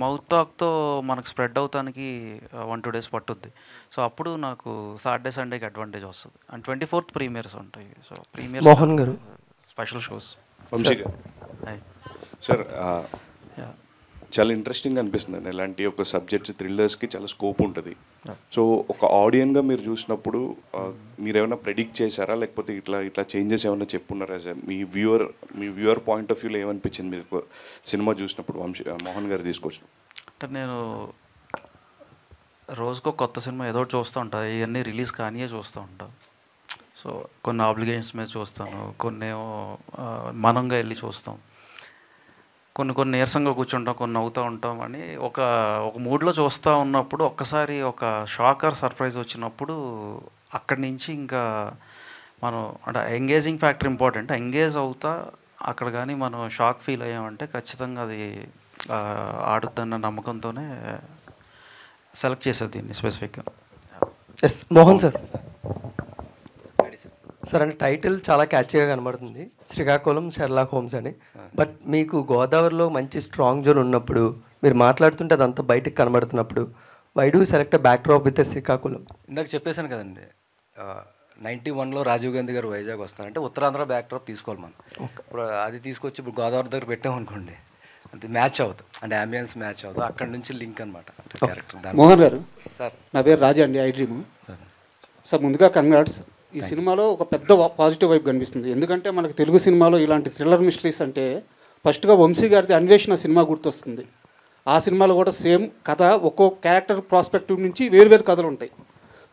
Speaker 2: మౌత్ టాక్తో మనకు స్ప్రెడ్ అవుతానికి 1-2 days పట్టుద్ది. సో అప్పుడు నాకు సాటర్డే సండేకి అడ్వాంటేజ్ వస్తుంది. అండ్ 24th ప్రీమియర్స్ ఉంటాయి. సో ప్రీమియర్స్
Speaker 21: మోహన్ గారు
Speaker 2: స్పెషల్ షోస్.
Speaker 21: వంశీ గారు సార్, చాలా ఇంట్రెస్టింగ్ అనిపిస్తుంది. ఇలాంటి ఒక సబ్జెక్ట్స్ థ్రిల్లర్స్కి చాలా స్కోప్ ఉంటుంది. సో ఒక ఆడియన్గా మీరు చూసినప్పుడు మీరు ఏమైనా ప్రెడిక్ట్ చేశారా, లేకపోతే ఇట్లా చేంజెస్ ఏమైనా చెప్పున్నారా సార్? మీ వ్యూవర్ పాయింట్ ఆఫ్ వ్యూలో ఏమనిపించింది మీరు సినిమా చూసినప్పుడు మోహన్ గారు తీసుకొచ్చిన?
Speaker 2: అంటే నేను రోజుకో కొత్త సినిమా ఏదో ఒకటి చూస్తూ ఉంటాను. ఇవన్నీ రిలీజ్ కానియే చూస్తూ ఉంటాను. సో కొన్ని ఆబ్లిగేషన్స్ మీద చూస్తాను, కొన్ని ఏమో మనంగా వెళ్ళి చూస్తాం, కొన్ని నీరసంగా కూర్చుంటాం, కొన్ని నవ్వుతూ ఉంటాం అని ఒక మూడ్లో చూస్తూ ఉన్నప్పుడు ఒక్కసారి ఒక షాకర్ సర్ప్రైజ్ వచ్చినప్పుడు అక్కడి నుంచి ఇంకా మనం అంటే ఎంగేజింగ్ ఫ్యాక్టర్ ఇంపార్టెంట్. ఎంగేజ్ అవుతా అక్కడ కానీ మనం షాక్ ఫీల్ అయ్యామంటే ఖచ్చితంగా అది ఆడుతున్న నమ్మకంతోనే సెలెక్ట్ చేసేది దీన్ని స్పెసిఫిక్గా.
Speaker 21: S Mohan sir. సార్ అంటే టైటిల్ చాలా క్యాచీగా కనబడుతుంది, శ్రీకాకుళం షెర్లాక్ హోమ్స్ అని. బట్ మీకు గోదావరిలో మంచి స్ట్రాంగ్ జోన్ ఉన్నప్పుడు మీరు మాట్లాడుతుంటే అదంతా బయటకు కనబడుతున్నప్పుడు why do select backdrop with Srikakulam?
Speaker 4: ఇందాక చెప్పేశాను కదండి, 91లో రాజీవ్ గాంధీ గారు వైజాగ్ వస్తారంటే ఉత్తరాంధ్ర బ్యాక్డ్రాప్ తీసుకోవాలి మనం. ఇప్పుడు అది తీసుకొచ్చి ఇప్పుడు గోదావరి దగ్గర పెట్టామనుకోండి, అది మ్యాచ్ అవుతుంది, అంటే అంబియన్స్ మ్యాచ్ అవుతుంది. అక్కడ నుంచి లింక్ అనమాట క్యారెక్టర్.
Speaker 1: మోహన్ గారు
Speaker 4: సార్,
Speaker 1: నా పేరు రాజా అండి, ఐ డ్రీమ్. సార్ ముందుగా కంగ్రాట్స్. ఈ సినిమాలో ఒక పెద్ద పాజిటివ్ వైబ్ కనిపిస్తుంది. ఎందుకంటే మనకు తెలుగు సినిమాలో ఇలాంటి థ్రిల్లర్ మిస్టరీస్ అంటే ఫస్ట్గా వంశీ గారిది అన్వేషణ సినిమా గుర్తొస్తుంది. ఆ సినిమాలో కూడా సేమ్ కథ, ఒక్కో క్యారెక్టర్ ప్రాస్పెక్టివ్ నుంచి వేరువేరు కథలు ఉంటాయి.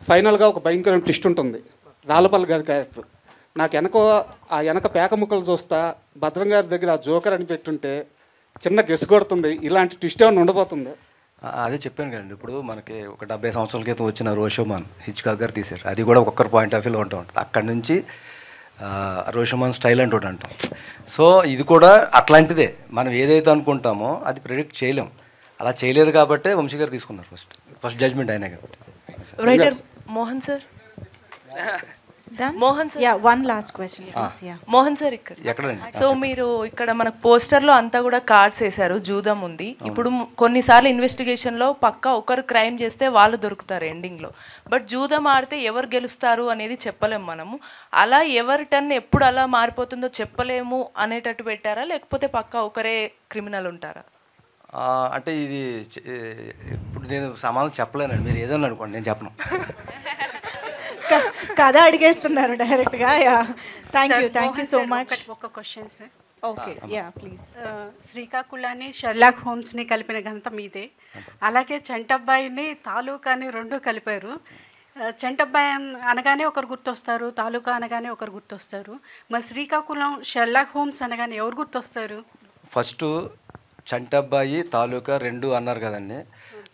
Speaker 1: ఫైనల్గా ఒక భయంకరమైన ట్విస్ట్ ఉంటుంది. రాళ్ళపల్లి గారి క్యారెక్టర్ నాకు వెనక పేక ముక్కలు చూస్తా భద్రం గారి దగ్గర ఆ జోకర్ అని పెట్టుంటే చిన్న గెస్ కొడుతుంది, ఇలాంటి ట్విస్ట్ ఏమైనా ఉండబోతుంది.
Speaker 4: అదే చెప్పాను కదండి, ఇప్పుడు మనకి ఒక 70 సంవత్సరాల క్రితం వచ్చిన రోషోమాన్ హిచ్కాక్ గారు తీశారు. అది కూడా ఒక్కొక్కరు పాయింట్ ఆఫ్ వ్యూలో ఉంటూ ఉంటుంది. అక్కడి నుంచి రోషోమాన్ స్టైల్ అంటూ అంటాం. సో ఇది కూడా అట్లాంటిదే. మనం ఏదైతే అనుకుంటామో అది ప్రెడిక్ట్ చేయలేం. అలా చేయలేదు కాబట్టే వంశీ గారు తీసుకున్నారు ఫస్ట్ జడ్జ్మెంట్ అయినా కాబట్టి.
Speaker 22: Writer Mohan sir, Mohan sir,
Speaker 23: one last question.
Speaker 22: Mohan sir ఇక్కడ
Speaker 4: ఎక్కడండి?
Speaker 22: సో మీరు ఇక్కడ మనకు పోస్టర్లో అంతా కూడా కార్డ్స్ వేశారు, జూదం ఉంది. ఇప్పుడు కొన్నిసార్లు ఇన్వెస్టిగేషన్లో పక్కా ఒకరు క్రైమ్ చేస్తే వాళ్ళు దొరుకుతారు ఎండింగ్లో, బట్ జూదం ఆడితే ఎవరు గెలుస్తారు అనేది చెప్పలేము మనము. అలా ఎవరి టర్న్ ఎప్పుడు అలా మారిపోతుందో చెప్పలేము అనేటట్టు పెట్టారా, లేకపోతే పక్కా ఒకరే క్రిమినల్ ఉంటారా?
Speaker 4: అంటే ఇది ఇప్పుడు నేను సమాధానం చెప్పలేనండి, మీరు ఏదన్నా అనుకోండి, నేను చెప్పను.
Speaker 23: కథ అడిగేస్తున్నారు డైరెక్ట్గా. Thank you so much.
Speaker 24: ఒక question sir.
Speaker 23: Okay, yeah please.
Speaker 24: శ్రీకాకుళాన్ని షెర్లాక్ హోమ్స్ని కలిపిన ఘనత మీదే. అలాగే చంటబ్బాయిని తాలూకాని రెండు కలిపారు. చంటబ్బాయి అనగానే ఒకరు గుర్తొస్తారు, తాలూకా అనగానే ఒకరు గుర్తొస్తారు. మరి శ్రీకాకుళం షెర్లాక్ హోమ్స్ అనగానే ఎవరు గుర్తొస్తారు?
Speaker 4: ఫస్ట్ చంటబ్బాయి తాలూకా రెండు అన్నారు కదండి.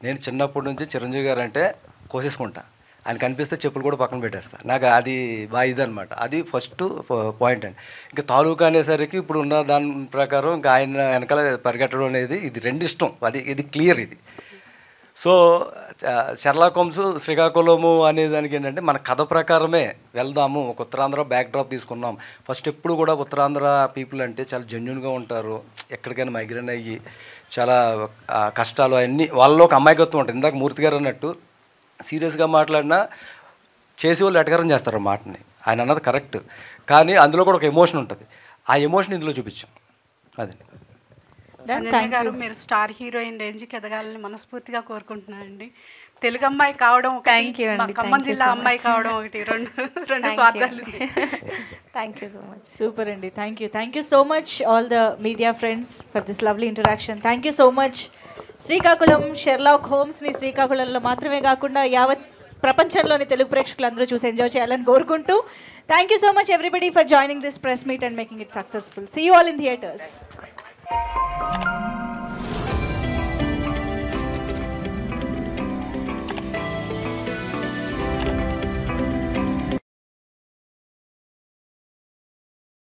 Speaker 4: నేను చిన్నప్పటి నుంచి చిరంజీవి గారు అంటే కోసేసుకుంటా. ఆయన కనిపిస్తే చెప్పులు కూడా పక్కన పెట్టేస్తా. నాకు అది బాగా ఇదనమాట. అది ఫస్ట్ పాయింట్ అండి. ఇంకా తాలూకా అనేసరికి ఇప్పుడు ఉన్న దాని ప్రకారం ఇంకా ఆయన వెనకాల పరిగెట్టడం అనేది ఇది రెండు ఇష్టం. ఇది క్లియర్ ఇది. సో షెర్లాక్ హోమ్స్ శ్రీకాకుళము అనేదానికి ఏంటంటే మన కథ ప్రకారమే వెళ్దాము. ఒక ఉత్తరాంధ్ర బ్యాక్డ్రాప్ తీసుకున్నాం. ఫస్ట్ ఎప్పుడు కూడా ఉత్తరాంధ్ర పీపుల్ అంటే చాలా జెన్యున్గా ఉంటారు. ఎక్కడికైనా మైగ్రేన్ అయ్యి చాలా కష్టాలు అవన్నీ వాళ్ళలో ఒక అమాయకత్వం ఉంటుంది. ఇందాక మూర్తి గారు అన్నట్టు సీరియస్గా మాట్లాడినా చేసేవాళ్ళు ఎటకారం చేస్తారు ఆ మాటని. ఆయన అన్నది కరెక్ట్, కానీ అందులో కూడా ఒక ఎమోషన్ ఉంటుంది. ఆ ఎమోషన్ ఇందులో చూపించాం. అది
Speaker 24: గారు మీరు స్టార్ హీరోయిన్ రేంజ్కి ఎదగాలని మనస్ఫూర్తిగా కోరుకుంటున్నాను అండి. తెలుగు అమ్మాయి కావడం, ఖమ్మం జిల్లా అమ్మాయి కావడం ఒకటి, రెండు స్వార్థాలు.
Speaker 23: Thank you so much. Super అండి. Thank you so much all the media friends for this lovely interaction. Thank you so much. Srikakulam Sherlock హోమ్స్ని శ్రీకాకుళంలో మాత్రమే కాకుండా యావత్ ప్రపంచంలోని తెలుగు ప్రేక్షకులు అందరూ చూసి ఎంజాయ్ చేయాలని కోరుకుంటూ thank you so much everybody for joining this press meet and making it successful. See you all in theatres.